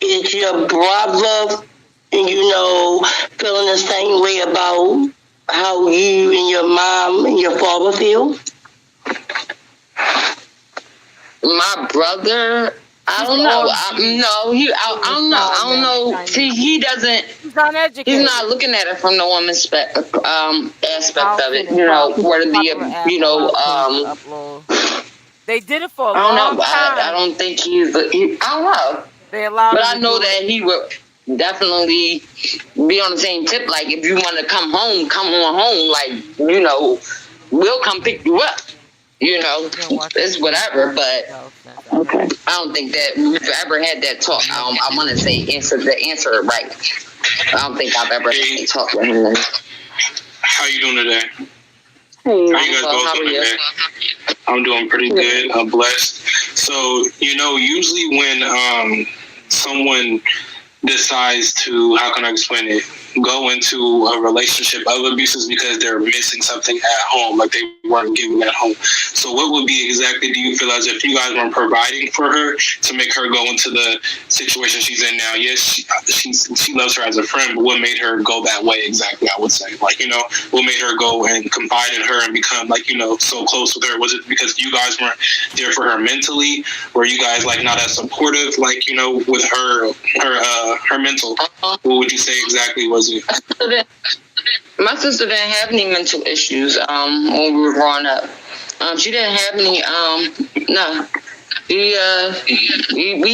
Is your brother, feeling the same way about how you and your mom and your father feel? My brother, I don't know. I don't know. See, he doesn't. He's uneducated. He's not looking at it from the woman's aspect of it. Where to be They did it for a long time. I don't think I don't know. They allowed. But I know that he would definitely be on the same tip. Like, if you want to come home, come on home. Like, we'll come pick you up. It's whatever. But Okay. I don't think that we've ever had that talk. I want to say answer it right. I don't think I've ever had that talk with him. How you doing today? Hey. How you guys both doing today? I'm doing pretty good. I'm blessed. So, usually when someone decides to, how can I explain it, go into a relationship of abuses because they're missing something at home, like they weren't giving at home. So what would be exactly, do you feel as if you guys weren't providing for her to make her go into the situation she's in now? Yes, she loves her as a friend, but what made her go that way exactly, I would say? Like, what made her go and confide in her and become, like, so close with her? Was it because you guys weren't there for her mentally? Were you guys, like, not as supportive, like, with her mental? What would you say exactly was it? My sister didn't have any mental issues when we were growing up. She didn't have any. No. We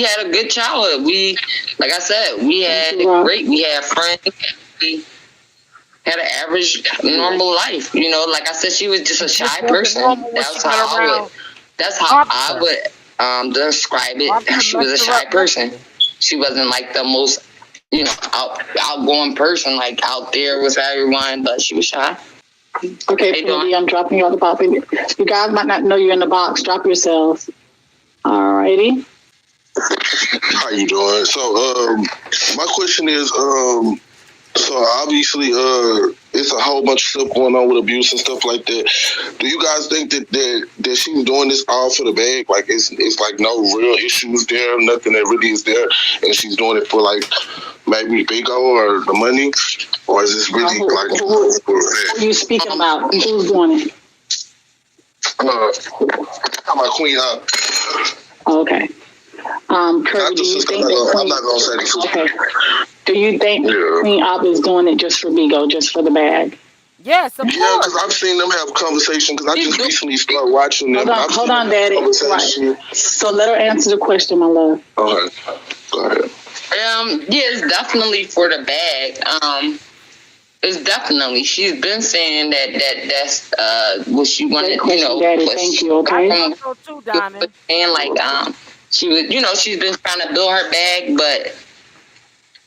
had a good childhood. Like I said, we had great. We had friends. We had an average, normal life. Like I said, she was just a shy person. That's how I would describe it. She was a shy person. She wasn't like the most, outgoing person, like out there with everyone, but she was shy. Okay, Prudy, I'm dropping you off the box. You guys might not know you're in the box. Drop yourselves. All righty. How you doing? So, my question is, so obviously, it's a whole bunch of stuff going on with abuse and stuff like that. Do you guys think that she's doing this all for the bag? Like, it's like no real issues there, nothing that really is there, and she's doing it for like maybe BIGO or the money, or is this really who are you speaking about? Who's doing it? I'm about Queen Opp. Okay. Kirby, do you think that I'm not gonna say this. Okay. Do you think Queen Opp is doing it just for BIGO, just for the bag? Yes, of course. Yeah, because I've seen them have conversations. Because I just recently started watching them. Hold on, Daddy. Right. So let her answer the question, my love. Okay, go ahead. Yeah, it's definitely for the bag. It's definitely. She's been saying that's what she wanted. Daddy, thank you. Okay. I so too, Diamond. And like she was, she's been trying to build her bag, but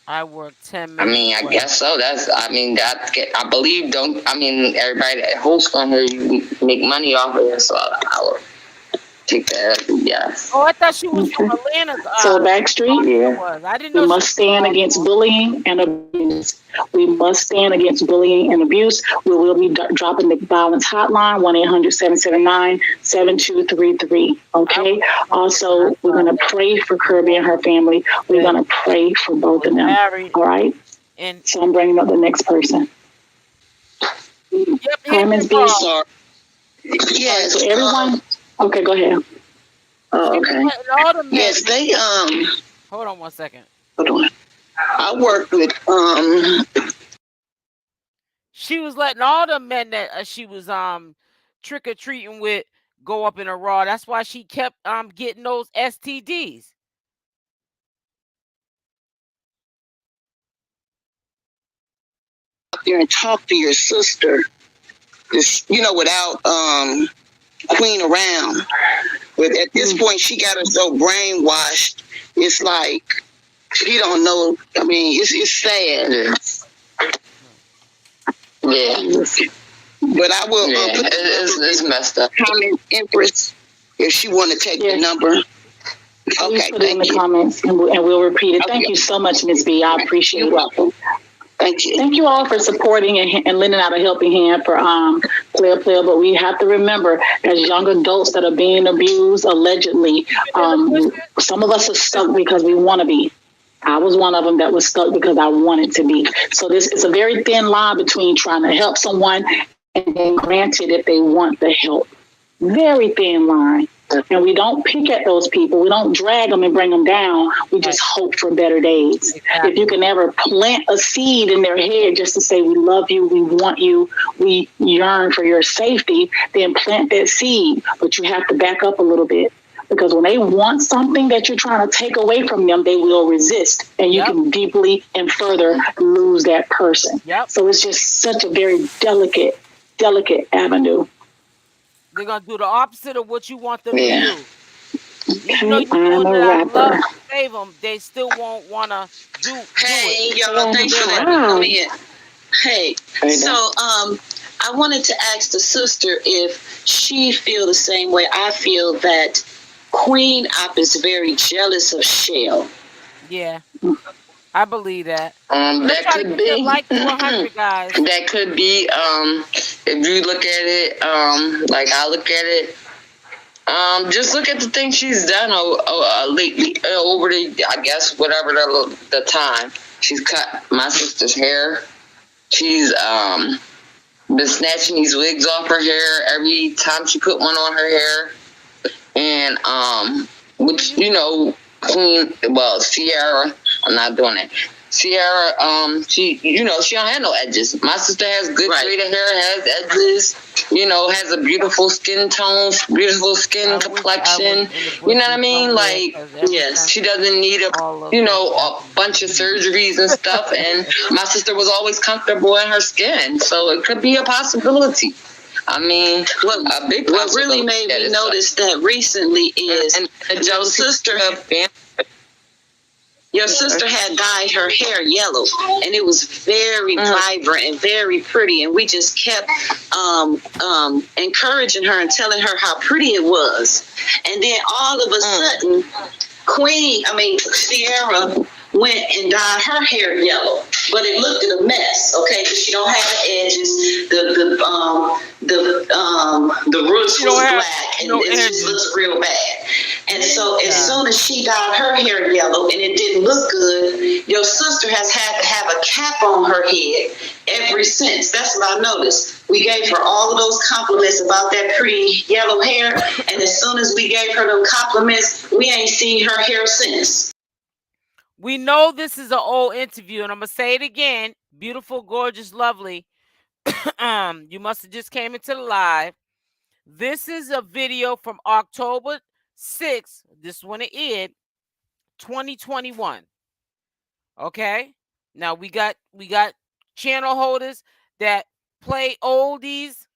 I work 10 minutes. I guess so. I believe. Everybody that hosts on her, you make money off of it, so I will take that. Yes. Oh, I thought she was from Atlanta. So Backstreet, I didn't know. We must stand against bullying and abuse. We must stand against bullying and abuse. We will be dropping the violence hotline, 1-800-779-7233. Okay? Also, we're going to pray for Kirby and her family. We're going to pray for both of them. All right? So I'm bringing up the next person. Yep, Carmen's being sorry. Yes. So everyone, okay, go ahead. Oh, okay. All the men, Yes, they hold on 1 second. Hold on. I worked with She was letting all the men that she was trick or treating with go up in a raw. That's why she kept getting those STDs. there and talk to your sister, just, without Queen around. But at this point, she got her so brainwashed. It's like she don't know. I mean, it's sad. Yeah. But I will Yeah. It's messed up. comment Empress if she want to take the number. Please Okay, put it in the comments, and we'll repeat it. Thank you so much, Ms. B. I appreciate You're welcome. Thank you. Thank you all for supporting and lending out a helping hand for Player. But we have to remember, as young adults that are being abused allegedly, some of us are stuck because we want to be. I was one of them that was stuck because I wanted to be. So this is a very thin line between trying to help someone and then granted if they want the help. Very thin line. And we don't pick at those people. We don't drag them and bring them down. We just hope for better days. Exactly. If you can ever plant a seed in their head just to say, we love you, we want you, we yearn for your safety, then plant that seed. But you have to back up a little bit. Because when they want something that you're trying to take away from them, they will resist. And you can deeply and further lose that person. So it's just such a very delicate avenue. They're going to do the opposite of what you want them to do. Even though I'm a rapper. Save them, they still won't want to do it. Y'all, thanks for letting me come in. Hey, so I wanted to ask the sister if she feel the same way I feel, that Queen Opp is very jealous of Shell. Yeah. I believe that. That could be. Like 100 guys. That could be. If you look at it, like I look at it, just look at the things she's done lately, over the, I guess, whatever the time. She's cut my sister's hair. She's been snatching these wigs off her hair every time she put one on her hair, and which Sierra. I'm not doing it. Sierra, she don't have no edges. My sister has good braided hair, has edges, has a beautiful skin tone, beautiful skin complexion. You know what I mean? Like, yes, she doesn't need a bunch of surgeries and stuff. And my sister was always comfortable in her skin, so it could be a possibility. I mean, a big what really made me notice that recently is your sister had dyed her hair yellow, and it was very vibrant and very pretty. And we just kept encouraging her and telling her how pretty it was. And then all of a sudden, Sierra went and dyed her hair yellow, but it looked a mess. Okay, because she don't have edges. The roots was black, and it just looks real bad. And so as soon as she dyed her hair yellow and it didn't look good, your sister has had to have a cap on her head ever since. That's what I noticed. We gave her all of those compliments about that pretty yellow hair, and as soon as we gave her those compliments, we ain't seen her hair since. We know this is an old interview, and I'm going to say it again. Beautiful, gorgeous, lovely. You must have just came into the live. This is a video from October 6th. This is when it aired, 2021. Okay? Now, we got channel holders that play oldies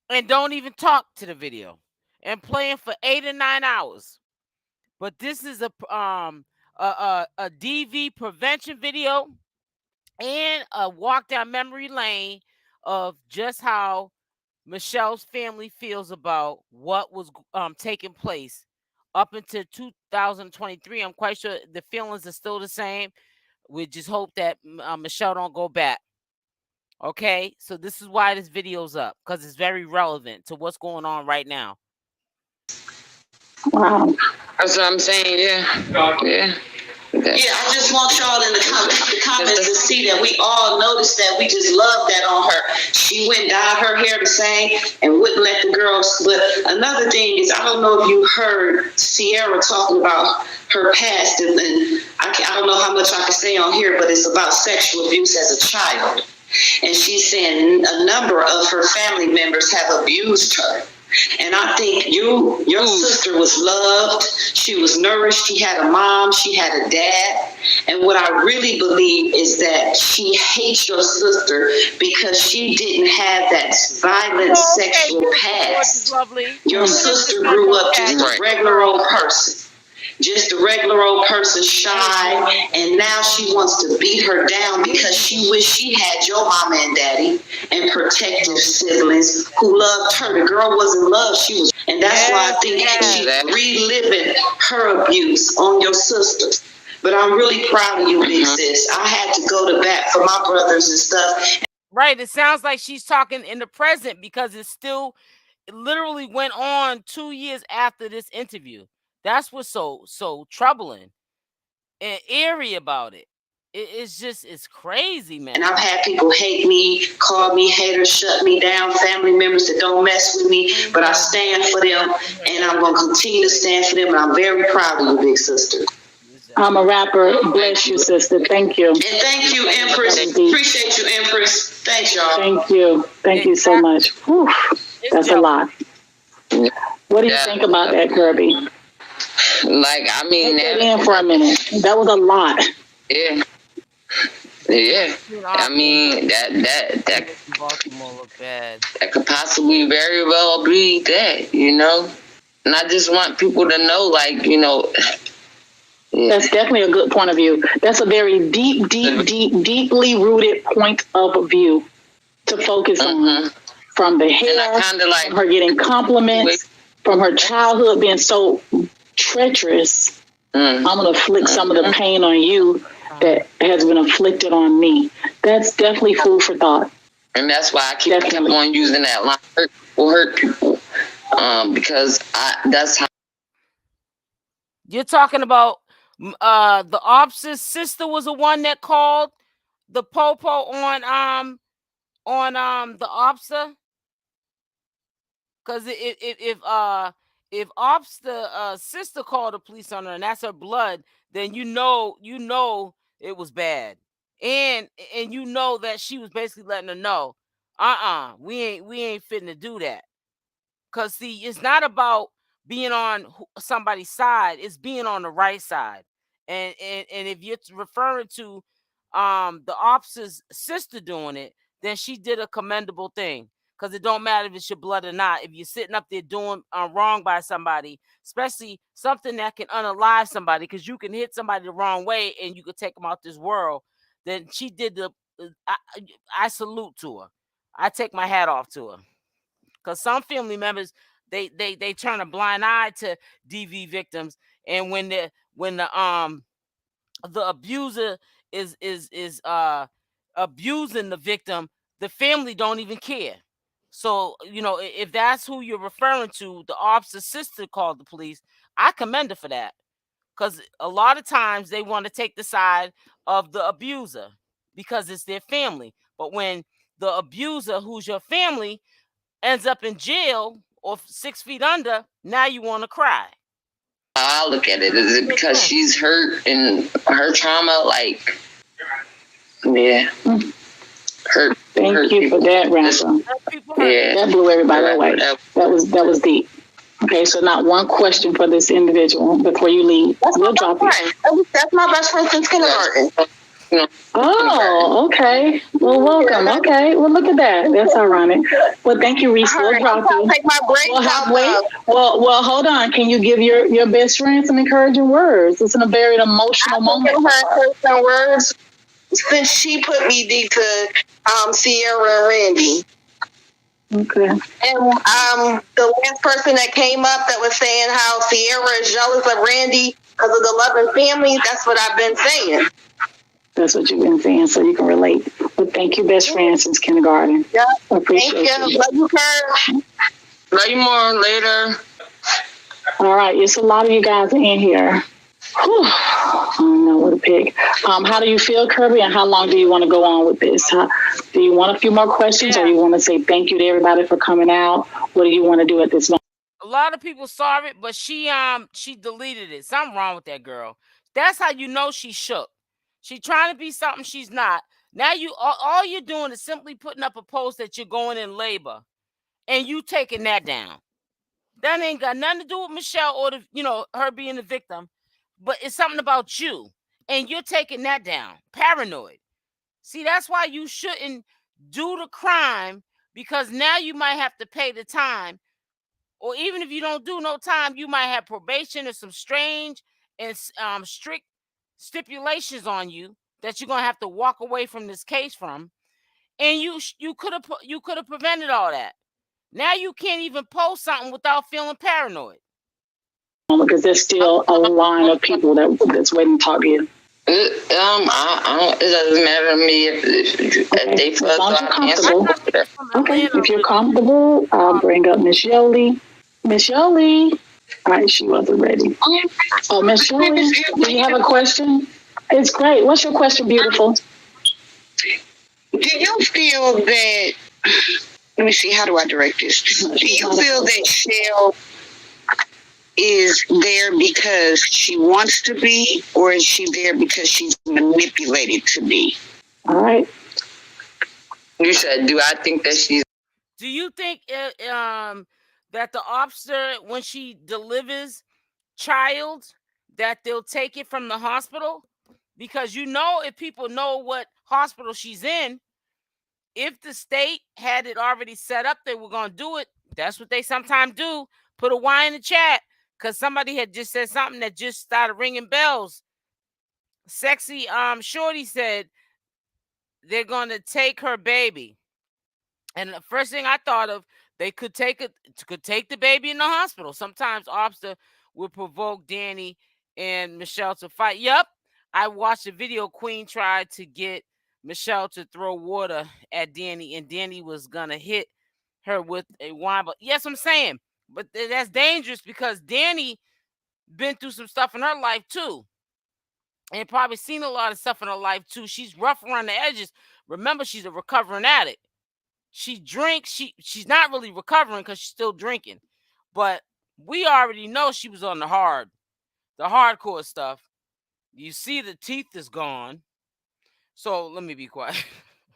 and don't even talk to the video and playing for 8 or 9 hours. But this is a DV prevention video and a walk down memory lane of just how Michelle's family feels about what was taking place up until 2023. I'm quite sure the feelings are still the same. We just hope that Michelle don't go back. Okay, so this is why this video's up, because it's very relevant to what's going on right now. Wow. That's what I'm saying. Yeah. Yeah, I just want y'all in the comments to see that we all noticed that. We just love that on her. She went and dyed her hair the same and wouldn't let the girls. But another thing is, I don't know if you heard Sierra talking about her past, and I don't know how much I can say on here, but it's about sexual abuse as a child. And she's saying a number of her family members have abused her. And I think your sister was loved. She was nourished. She had a mom. She had a dad. And what I really believe is that she hates your sister because she didn't have that violent sexual past. Your sister grew up just a regular old person. Just a regular old person, shy, and now she wants to beat her down because she wished she had your mama and daddy and protective siblings who loved her. The girl wasn't loved, she was, and that's why I think she's reliving her abuse on your sister. But I'm really proud of you, big sis. I had to go to bat for my brothers and stuff. Right, it sounds like she's talking in the present because it literally went on 2 years after this interview. That's what's so troubling and eerie about it. It's crazy, man. And I've had people hate me, call me haters, shut me down, family members that don't mess with me, but I stand for them, and I'm going to continue to stand for them, and I'm very proud of you, big sister. I'm a rapper. Bless you, sister. Thank you. And thank you, Empress. Appreciate you, Empress. Thanks, y'all. Thank you. Thank you so much. Whew. That's a lot. What do you think about that, Kirby? Like, I mean, take that in for a minute. That was a lot. Yeah. Yeah. I mean, that Baltimore look bad. That could possibly very well be that, you know? And I just want people to know, like, you know. Yeah. That's definitely a good point of view. That's a very deeply rooted point of view to focus on. From the hair, from her getting compliments, from her childhood being so treacherous. I'm going to flick some of the pain on you that has been inflicted on me. That's definitely food for thought. And that's why I keep on using that line. Hurt people. Because that's how. You're talking about the officer's sister was the one that called the popo on the officer. Because if Opp's sister called the police on her and that's her blood, then you know it was bad, and you know that she was basically letting her know, we ain't fitting to do that. Cause see, it's not about being on somebody's side; it's being on the right side. And if you're referring to the officer's sister doing it, then she did a commendable thing. Because it don't matter if it's your blood or not. If you're sitting up there doing wrong by somebody, especially something that can unalive somebody, because you can hit somebody the wrong way and you could take them out this world, then she did I salute to her. I take my hat off to her. Because some family members, they turn a blind eye to DV victims, and when the abuser is abusing the victim, the family don't even care. So, you know, if that's who you're referring to, the officer's sister called the police, I commend her for that. Because a lot of times they want to take the side of the abuser because it's their family. But when the abuser, who's your family, ends up in jail or 6 feet under, now you want to cry. I look at it. Is it because she's hurt and her trauma? Like, yeah. Hurt. Thank you for that, Ransom. Yeah. That blew everybody away. That was deep. Okay, so not one question for this individual before you leave. We'll drop you. That's my best friend since kindergarten. Oh, okay. Well, welcome. Okay. Well, look at that. That's ironic. Well, thank you, Reese. We'll drop you. Take my break. Well, hold on. Can you give your best friend some encouraging words? It's in a very emotional moment. Give her encouraging words since she put me deep to Sierra and Randy. Okay. And the last person that came up that was saying how Sierra is jealous of Randy because of the loving family, that's what I've been saying. That's what you've been saying, so you can relate. But thank you, best friend since kindergarten. Yeah. Appreciate you. Love you, Kurt. Love you more later. All right, it's a lot of you guys in here. Whew. don't know what to pick. How do you feel, Kirby, and how long do you want to go on with this? Do you want a few more questions, or you want to say thank you to everybody for coming out? What do you want to do at this moment? A lot of people saw it, but she deleted it. Something wrong with that girl. That's how you know she shook. She trying to be something she's not. Now all you're doing is simply putting up a post that you're going in labor, and you taking that down. That ain't got nothing to do with Michelle or her being the victim, but it's something about you, and you're taking that down. Paranoid. See, that's why you shouldn't do the crime, because now you might have to pay the time, or even if you don't do no time, you might have probation or some strange and strict stipulations on you that you're gonna have to walk away from this case from, and you could have prevented all that. Now you can't even post something without feeling paranoid. Because there's still a line of people that's waiting to talk to you. It doesn't matter to me if they feel as comfortable. Okay, if you're comfortable, I'll bring up Miss Yoli. Miss Yoli. All right, she wasn't ready. Oh, Miss Yoli, do you have a question? It's great. What's your question, beautiful? Do you feel that, let me see, how do I direct this? Do you feel that Shell is there because she wants to be, or is she there because she's manipulated to be? All right. You said, do I think that she's... Do you think that the officer, when she delivers child, that they'll take it from the hospital? Because if people know what hospital she's in, if the state had it already set up, they were going to do it. That's what they sometimes do. Put a Y in the chat, because somebody had just said something that just started ringing bells. Sexy Shorty said they're going to take her baby. And the first thing I thought of, they could take the baby in the hospital. Sometimes officer would provoke Danny and Michelle to fight. Yep. I watched a video. Queen tried to get Michelle to throw water at Danny, and Danny was gonna hit her with a wine. But yes, I'm saying, but that's dangerous, because Danny been through some stuff in her life too, and probably seen a lot of stuff in her life too. She's rough around the edges. Remember, she's a recovering addict. She drinks. She's not really recovering because she's still drinking, but we already know she was on the hardcore stuff. You see, the teeth is gone. So let me be quiet.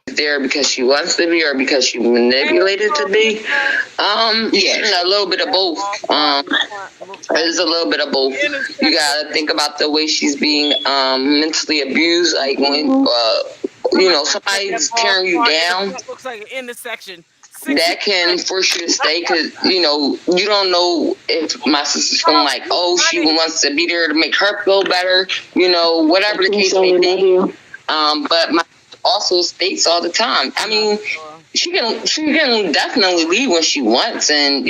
There because she wants to be, or because she manipulated to be? Yeah, a little bit of both. There's a little bit of both. You gotta think about the way she's being mentally abused. Like when somebody's tearing you down. Looks like an intersection. That can force you to stay, because you don't know if my sister's feeling like, oh, she wants to be there to make her feel better, whatever the case may be. But my also states all the time. I mean, she can definitely leave when she wants, and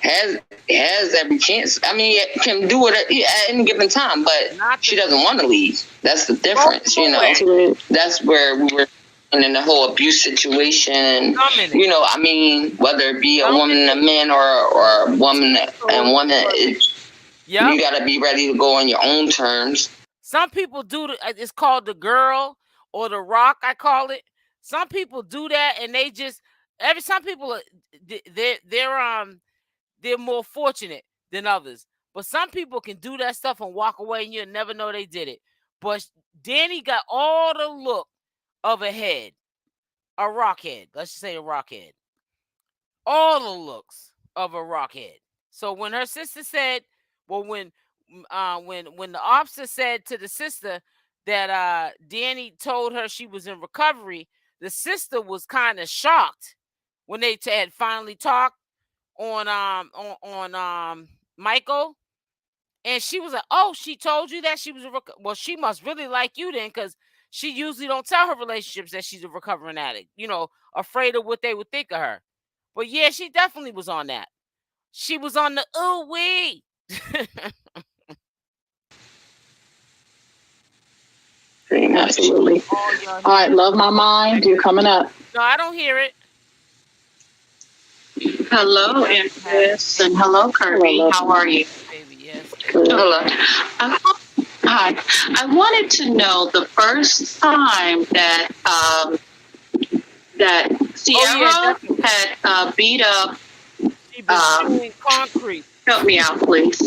has every chance. I mean, can do it at any given time, but she doesn't want to leave. That's the difference, That's where we were in the whole abuse situation, and I mean, whether it be a woman and a man, or a woman and woman, you got to be ready to go on your own terms. Some people do it's called the girl or the rock, I call it. Some people do that, and they just some people they're more fortunate than others. But some people can do that stuff and walk away, and you'll never know they did it. But Danny got all the look of a head, a rockhead. Let's just say a rockhead. All the looks of a rockhead. So when her sister said, well, when the officer said to the sister that Danny told her she was in recovery, the sister was kind of shocked when they had finally talked on Michael, and she was like, "Oh, she told you that she was well, she must really like you then, because she usually don't tell her relationships that she's a recovering addict, afraid of what they would think of her." But yeah, she definitely was on that. She was on the ooh wee. Absolutely. All right, Love My Mind, you're coming up. No, I don't hear it. Hello, Empress, and hello, Kirby. How are you? Baby, yes. Hello. Hi. I wanted to know the first time that Sierra had beat up. She been chewing concrete. Help me out, please.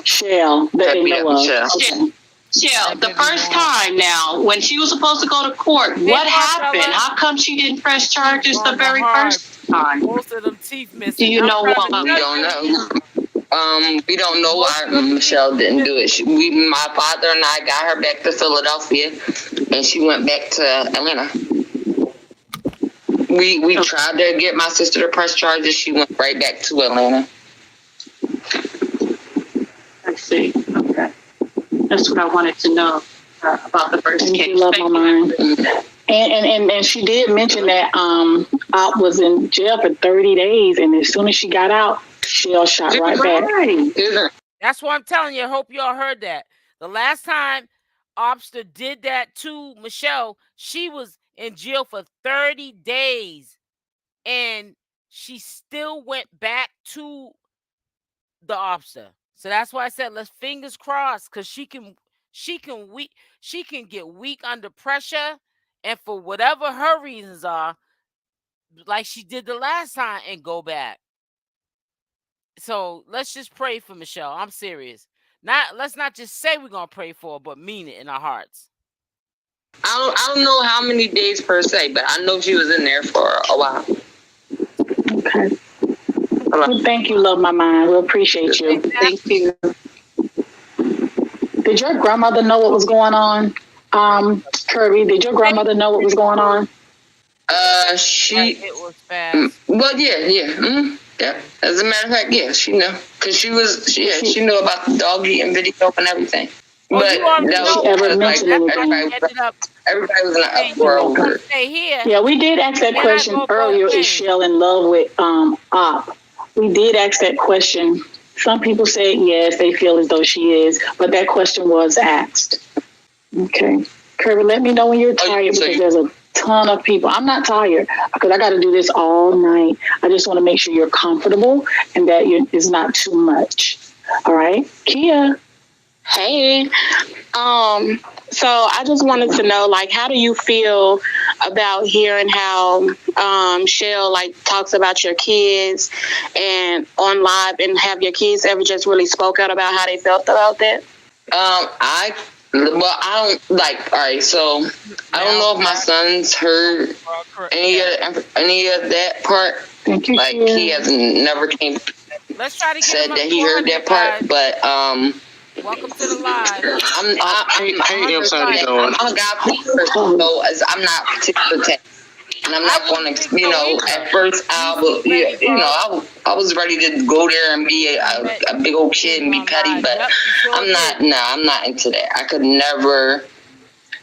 Shell, that they know of. Okay. Shell, the first time now, when she was supposed to go to court, what happened? How come she didn't press charges the very first time? Most of them teeth missing. Do you know what? We don't know. We don't know why Michelle didn't do it. My father and I got her back to Philadelphia, and she went back to Atlanta. We tried to get my sister to press charges. She went right back to Atlanta. I see. Okay. That's what I wanted to know about the first case. You love my mind. And she did mention that Opp was in jail for 30 days, and as soon as she got out, Shell shot right back. That's what I'm telling you. I hope y'all heard that. The last time Oppster did that to Michelle, she was in jail for 30 days, and she still went back to the Oppster. So that's why I said let's fingers crossed, because she can get weak under pressure, and for whatever her reasons are, like she did the last time, and go back. So let's just pray for Michelle. I'm serious. Let's not just say we're gonna pray for her, but mean it in our hearts. I don't know how many days per se, but I know she was in there for a while. Okay. Well, thank you, love my mind. We appreciate you. Thank you. Did your grandmother know what was going on? Kirby, did your grandmother know what was going on? It was fast. Well, yeah. Mm-hmm. Yeah. As a matter of fact, yeah, she knew. Because she knew about the dog eating video and everything. Well, but that was everybody was in an uproar over it. Yeah, we did ask that question earlier. Is Shell in love with Opp? We did ask that question. Some people said yes, they feel as though she is, but that question was asked. Okay. Kirby, let me know when you're tired, because there's a ton of people. I'm not tired because I got to do this all night. I just want to make sure you're comfortable and that it's not too much. All right. Kia. Hey. So I just wanted to know, like, how do you feel about hearing how Shell talks about your kids and on live, and have your kids ever just really spoke out about how they felt about that? I don't all right, so I don't know if my son's heard any of that part. Thank you, he hasn't never said that he heard that part, but welcome to the live. Hey, how you doing? I'm a God person, so I'm not particular, and I'm not going to, at first I was ready to go there and be a big old kid and be petty, but I'm not into that. I could never.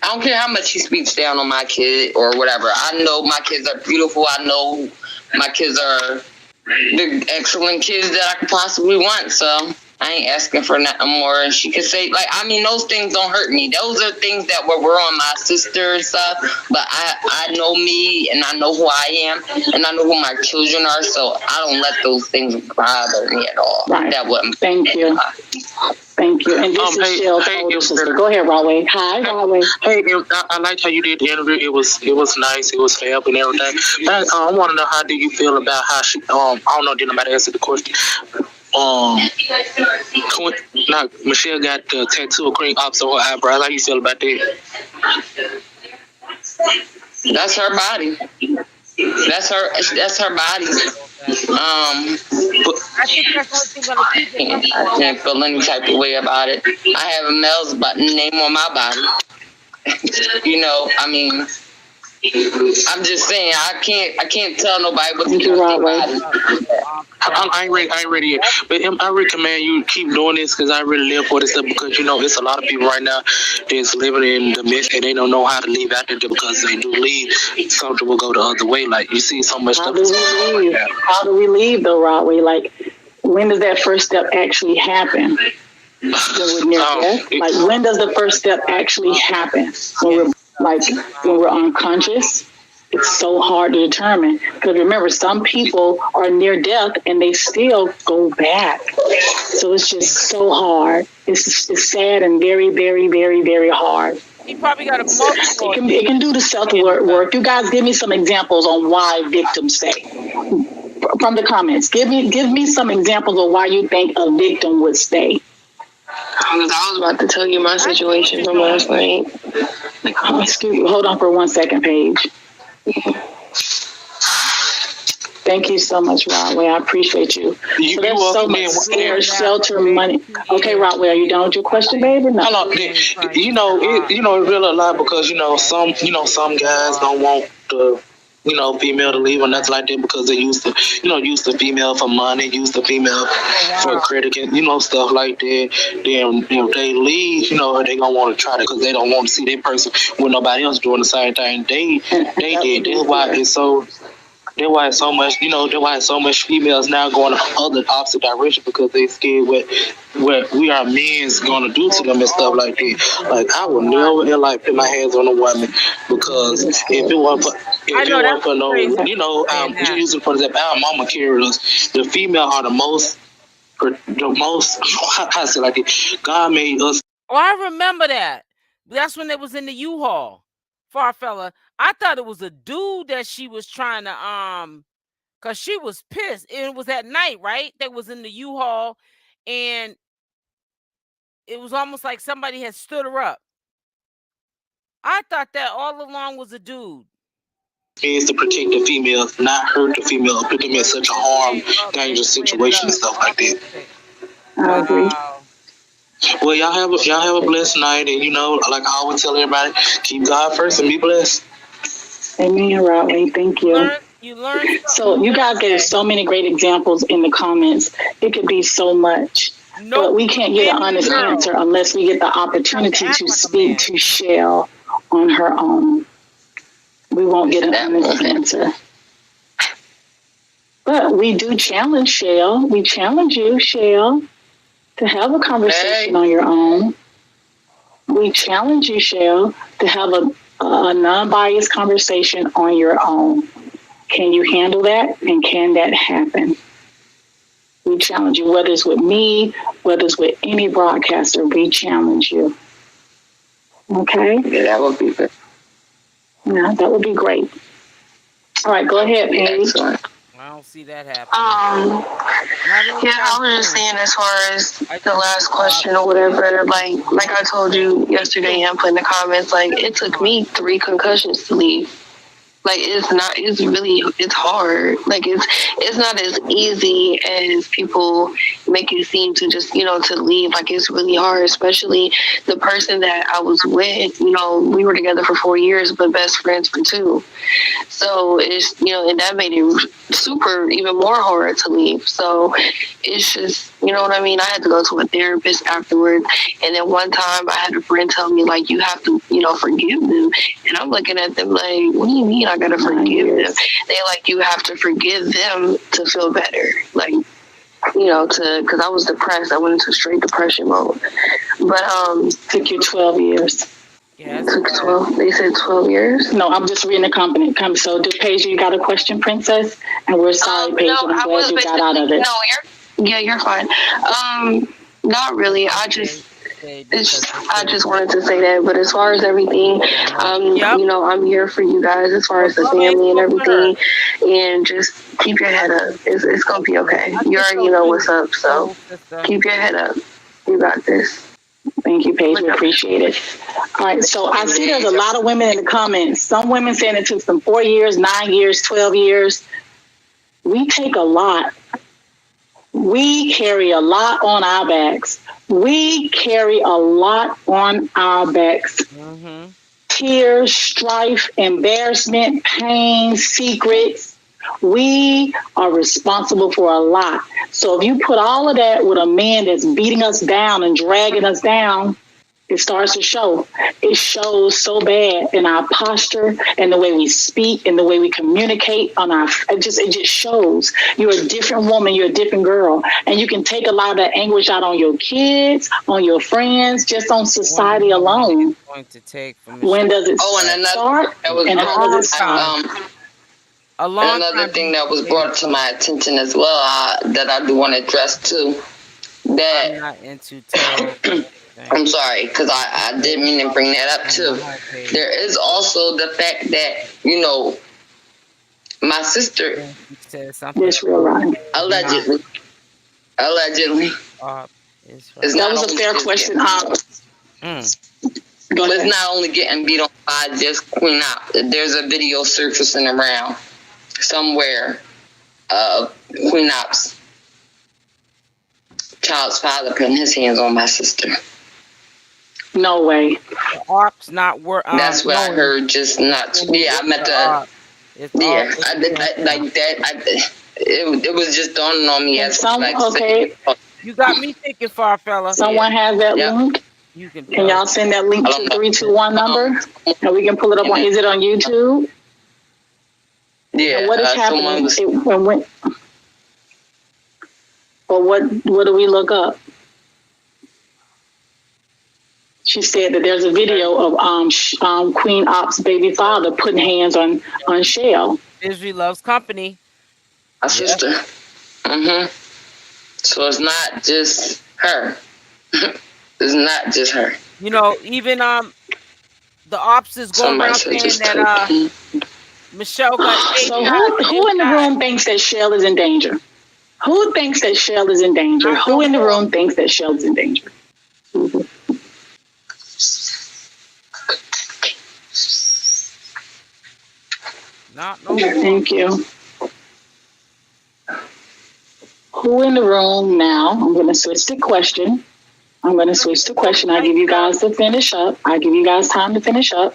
I don't care how much he speaks down on my kid or whatever. I know my kids are beautiful. I know my kids are the excellent kids that I could possibly want, so I ain't asking for nothing more. And she could say, those things don't hurt me. Those are things that were on my sister and stuff. But I know me, and I know who I am, and I know who my children are. So I don't let those things bother me at all. Right. That wouldn't. Thank you. Thank you. And this is Shell's older sister. Go ahead, Rahway. Hi, Rahway. Hey, I liked how you did the interview. It was nice. It was fair and everything. But, I want to know, how do you feel about how she? I don't know. Did nobody answer the question? Michelle got the tattoo of Queen Opp on her eyebrows. How you feel about that? That's her body. That's her body. I think that's one thing I can't feel any type of way about it. I have a male's name on my body. I'm just saying, I can't tell nobody what to do with their body. I ain't ready yet. But I recommend you keep doing this, because I really live for this stuff, because it's a lot of people right now that's living in the midst, and they don't know how to leave out there, because they do leave, something will go the other way. Like, you see so much stuff. How do we leave though, Rahway? When does that first step actually happen? When does the first step actually happen? When we're unconscious? it's so hard to determine. Because remember, some people are near death and they still go back. So it's just so hard. It's sad and very, very, very, very hard. He probably got a multiple. It can do the self-work. You guys give me some examples on why victims stay. From the comments, give me some examples of why you think a victim would stay. I was about to tell you my situation from last night. Excuse me. Hold on for 1 second, Paige. Thank you so much, Rodway. I appreciate you. So there's so much shelter money. Okay, Rodway, are you done with your question, baby? No. It really a lot because some guys don't want the female to leave or nothing like that because they use the female for money, use the female for credit, and stuff like that. Then if they leave, they gonna want to try to because they don't want to see that person with nobody else doing the same thing they did. That's why it's so. That's why so much, that's why so much females now going the opposite direction because they scared what we are men's gonna do to them and stuff like that. Like I would never in life put my hands on a woman because if it wasn't for no, using for example, our mama carried us. The female are the most. I say like it. God made us. Oh, I remember that. That's when it was in the U-Haul. Farfella, I thought it was a dude that she was trying to cause she was pissed. It was at night, right? That was in the U-Haul, and it was almost like somebody had stood her up. I thought that all along was a dude. Is to protect the females, not hurt the female, put them in such a harm, dangerous situation and stuff like that. I agree. Well, y'all have a blessed night, and like I always tell everybody, keep God first and be blessed. Amen, Rodney. Thank you. You learned. So you guys gave so many great examples in the comments. It could be so much, but we can't get an honest answer unless we get the opportunity to speak to Shell on her own. We won't get an honest answer. But we do challenge Shell. We challenge you, Shell, to have a conversation on your own. We challenge you, Shell, to have a non-biased conversation on your own. Can you handle that? And can that happen? We challenge you, whether it's with me, whether it's with any broadcaster, we challenge you. Okay? Yeah, that would be good. Yeah, that would be great. All right, go ahead, Paige. I don't see that happening. I was just saying as far as the last question or whatever, like I told you yesterday and put in the comments, like it took me 3 concussions to leave. Like it's hard. Like it's not as easy as people make it seem to just, to leave. Like it's really hard, especially the person that I was with, we were together for 4 years, but best friends for 2. So it's, and that made it super even more hard to leave. So it's just, you know what I mean? I had to go to a therapist afterwards. And then one time I had a friend tell me, like, you have to, forgive them. And I'm looking at them like, what do you mean I got to forgive them? They like, you have to forgive them to feel better. Like, because I was depressed. I went into straight depression mode. But took you 12 years. Yeah, it took 12. They said 12 years. No, I'm just reading the comment. So, Paige, you got a question, Princess? And we're sorry, Paige. No, I'm glad you got out of it. No, you're fine. Not really. I just wanted to say that. But as far as everything, I'm here for you guys. As far as the family and everything, and just keep your head up. It's gonna be okay. You already know what's up, so keep your head up. You got this. Thank you, Paige. We appreciate it. All right. So I see there's a lot of women in the comments. Some women saying it took them 4 years, 9 years, 12 years. We take a lot. We carry a lot on our backs. We carry a lot on our backs. Mm-hmm. Tears, strife, embarrassment, pain, secrets. We are responsible for a lot. So if you put all of that with a man that's beating us down and dragging us down, It starts to show. It shows so bad in our posture and the way we speak and the way we communicate on our. It just shows. You're a different woman. You're a different girl, and you can take a lot of that anguish out on your kids, on your friends, just on society alone. Going to take from when does it and start? That was and how does it stop? Another thing that was brought to my attention as well, that I do want to address too, that I'm not into tarot. I'm sorry, because I did mean to bring that up too. There is also the fact that, you know, my sister allegedly that was a fair question. It's not only getting beat on by just Queen Opp. There's a video surfacing around somewhere of Queen Opp's child's father putting his hands on my sister. No way. Opp's not work. That's what I heard. Just not. Yeah, I met the. Yeah, I did like that. It was just dawning on me as okay. You got me thinking, far fella. Someone has that link. You can y'all send that link to 321 number, and we can pull it up on. Is it on YouTube? Yeah. And what is happening? What do we look up? She said that there's a video of Queen Opp's baby father putting hands on Shell. Misery loves company. My sister. So it's not just her. It's not just her. You know, even the Opps is going around saying that Michelle got. So who in the room thinks that Shell is in danger? Who thinks that Shell is in danger? Who in the room thinks that Shell is in danger? Thank you. Who in the room now? I'm going to switch the question. I give you guys to finish up. I give you guys time to finish up.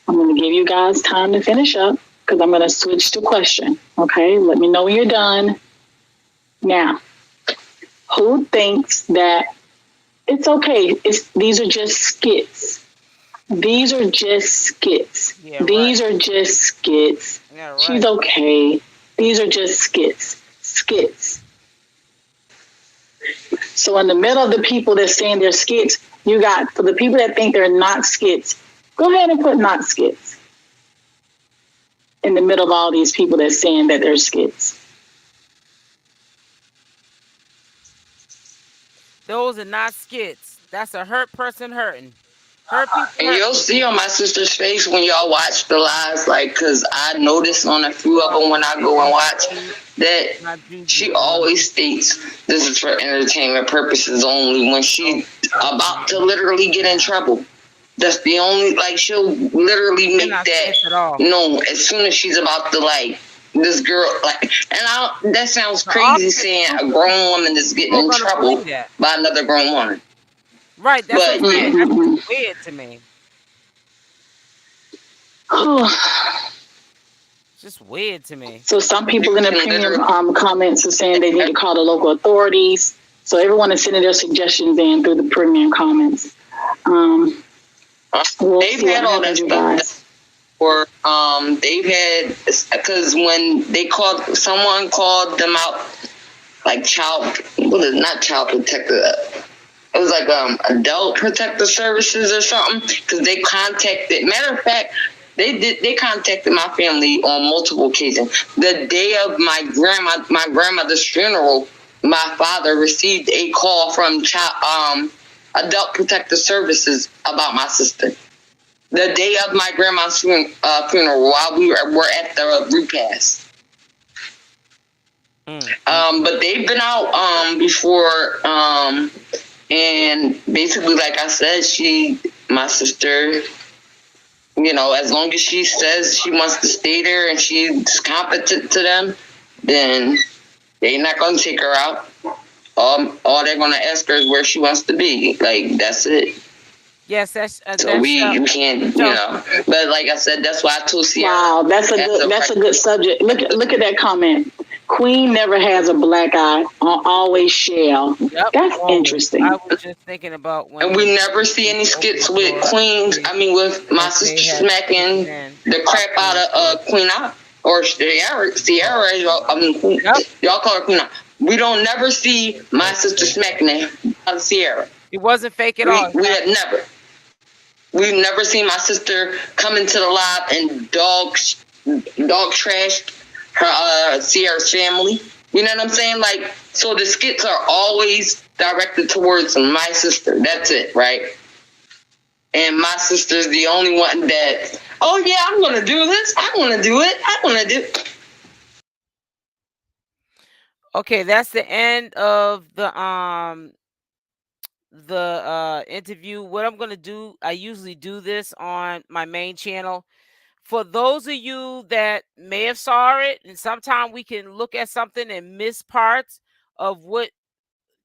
I'm going to give you guys time to finish up because I'm going to switch the question. Okay, let me know when you're done. Now, who thinks that it's okay? These are just skits. These are just skits. Yeah, these are just skits. Yeah, right. She's okay. These are just skits. Skits. So in the middle of the people that saying they're skits, you got, for the people that think they're not skits, go ahead and put not skits. In the middle of all these people that's saying that they're skits. Those are not skits. That's a hurt person hurting. Hurt people and you'll see on my sister's face when y'all watch the lives, like, because I noticed on a few of them when I go and watch that she always states this is for entertainment purposes only when she's about to literally get in trouble. That's the only, like, she'll literally make that known as soon as she's about to, like, this girl, like, and that sounds crazy saying a grown woman is getting in trouble by another grown woman. Right, that's weird to me. Just weird to me. So some people in the premium comments are saying they need to call the local authorities. So everyone is sending their suggestions in through the premium comments. They've had all that stuff. Or they've had, because when someone called them out, like not child protector. It was like adult protective services or something, because they contacted. Matter of fact, they contacted my family on multiple occasions. The day of my grandmother's funeral, my father received a call from adult protective services about my sister. The day of my grandma's funeral, while we were at the repast. But they've been out before. And basically, like I said, my sister, you know, as long as she says she wants to stay there and she's competent to them, then they're not going to take her out. All they're going to ask her is where she wants to be. Like, that's it. Yes, so we can't, you know. But like I said, that's why I told Sierra. Wow, that's a good subject. Look at that comment. Queen never has a black eye, always shell. Yep. That's interesting. I was just thinking about when. And we never see any skits with Queens. I mean, with my sister smacking the crap out of Queen Opp or Sierra. Y'all call her Queen Opp. We don't never see my sister smacking the out of Sierra. It wasn't fake at all. We have never. We've never seen my sister come into the live and dog trash her Sierra's family. You know what I'm saying? Like, so the skits are always directed towards my sister. That's it, right? And my sister's the only one that, oh yeah, I'm gonna do this. I wanna do it. I wanna do it. Okay, that's the end of the interview. What I'm gonna do, I usually do this on my main channel. For those of you that may have saw it, and sometimes we can look at something and miss parts of what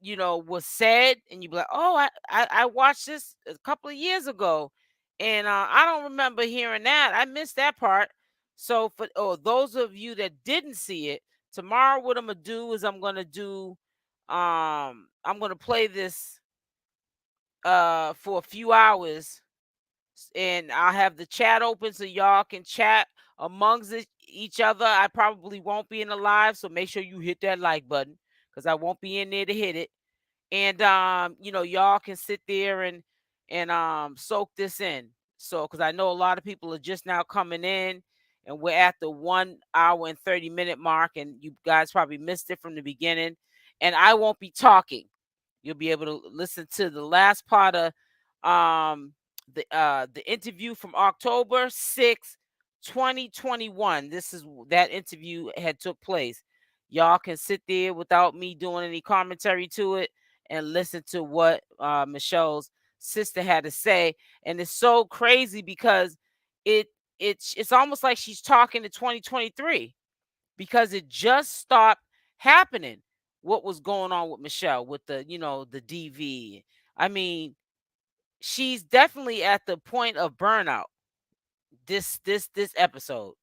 was said, and you be like, oh, I watched this a couple of years ago, and I don't remember hearing that. I missed that part. So for those of you that didn't see it, tomorrow what I'm gonna do is I'm gonna play this for a few hours, and I'll have the chat open so y'all can chat amongst each other. I probably won't be in the live, so make sure you hit that like button because I won't be in there to hit it. And y'all can sit there and soak this in. So because I know a lot of people are just now coming in, and we're at the 1 hour and 30-minute mark, and you guys probably missed it from the beginning. And I won't be talking. You'll be able to listen to the last part of the interview from October 6th, 2021. This is that interview had took place. Y'all can sit there without me doing any commentary to it and listen to what Michelle's sister had to say. And it's so crazy because it's almost like she's talking to 2023 because it just stopped happening. What was going on with Michelle with the the DV? I mean, she's definitely at the point of burnout this episode.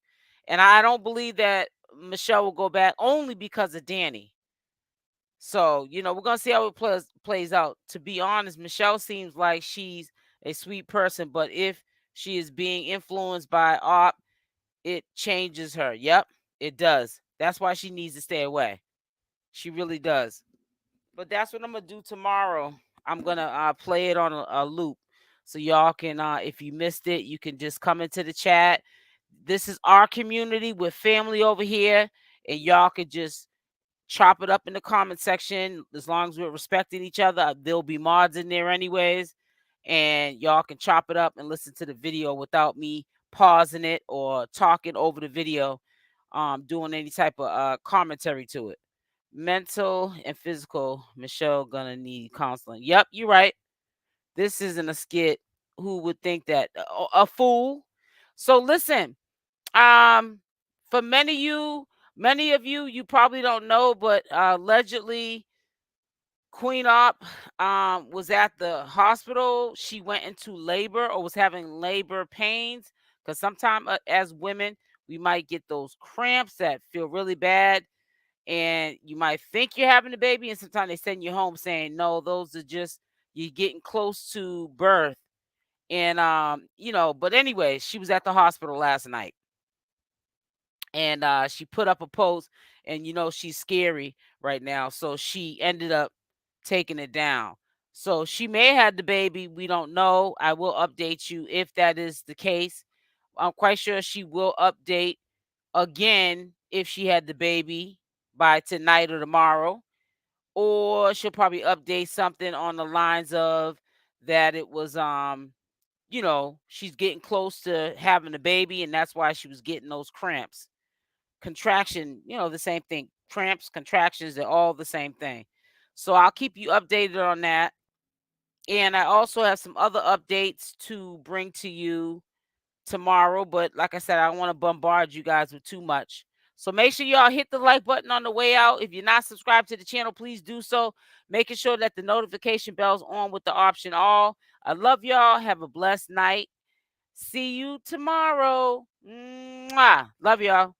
And I don't believe that Michelle will go back only because of Dani. So, we're going to see how it plays out. To be honest, Michelle seems like she's a sweet person, but if she is being influenced by Opp, it changes her. Yep, it does. That's why she needs to stay away. She really does. But that's what I'm going to do tomorrow. I'm going to play it on a loop. So y'all can, if you missed it, you can just come into the chat. This is our community with family over here. And y'all could just chop it up in the comment section. As long as we're respecting each other, there'll be mods in there anyways. And y'all can chop it up and listen to the video without me pausing it or talking over the video, doing any type of commentary to it. Mental and physical, Michelle gonna need counseling. Yep, you're right. This isn't a skit. Who would think that? A fool. So listen, for many of you, you probably don't know, but allegedly Queen Opp was at the hospital. She went into labor or was having labor pains because sometimes as women, we might get those cramps that feel really bad. And you might think you're having a baby, and sometimes they send you home saying, no, those are just, you're getting close to birth. And, but anyway, she was at the hospital last night. And she put up a post, and, she's scary right now. So she ended up taking it down. So she may have had the baby. We don't know. I will update you if that is the case. I'm quite sure she will update again if she had the baby by tonight or tomorrow, or she'll probably update something on the lines of that it was she's getting close to having a baby, and that's why she was getting those cramps. Contraction, the same thing. Cramps, contractions, they're all the same thing. So I'll keep you updated on that. And I also have some other updates to bring to you tomorrow, but like I said, I don't want to bombard you guys with too much. So make sure y'all hit the like button on the way out. If you're not subscribed to the channel, please do so. Making sure that the notification bell's on with the option all. I love y'all. Have a blessed night. See you tomorrow. Mwah. Love y'all.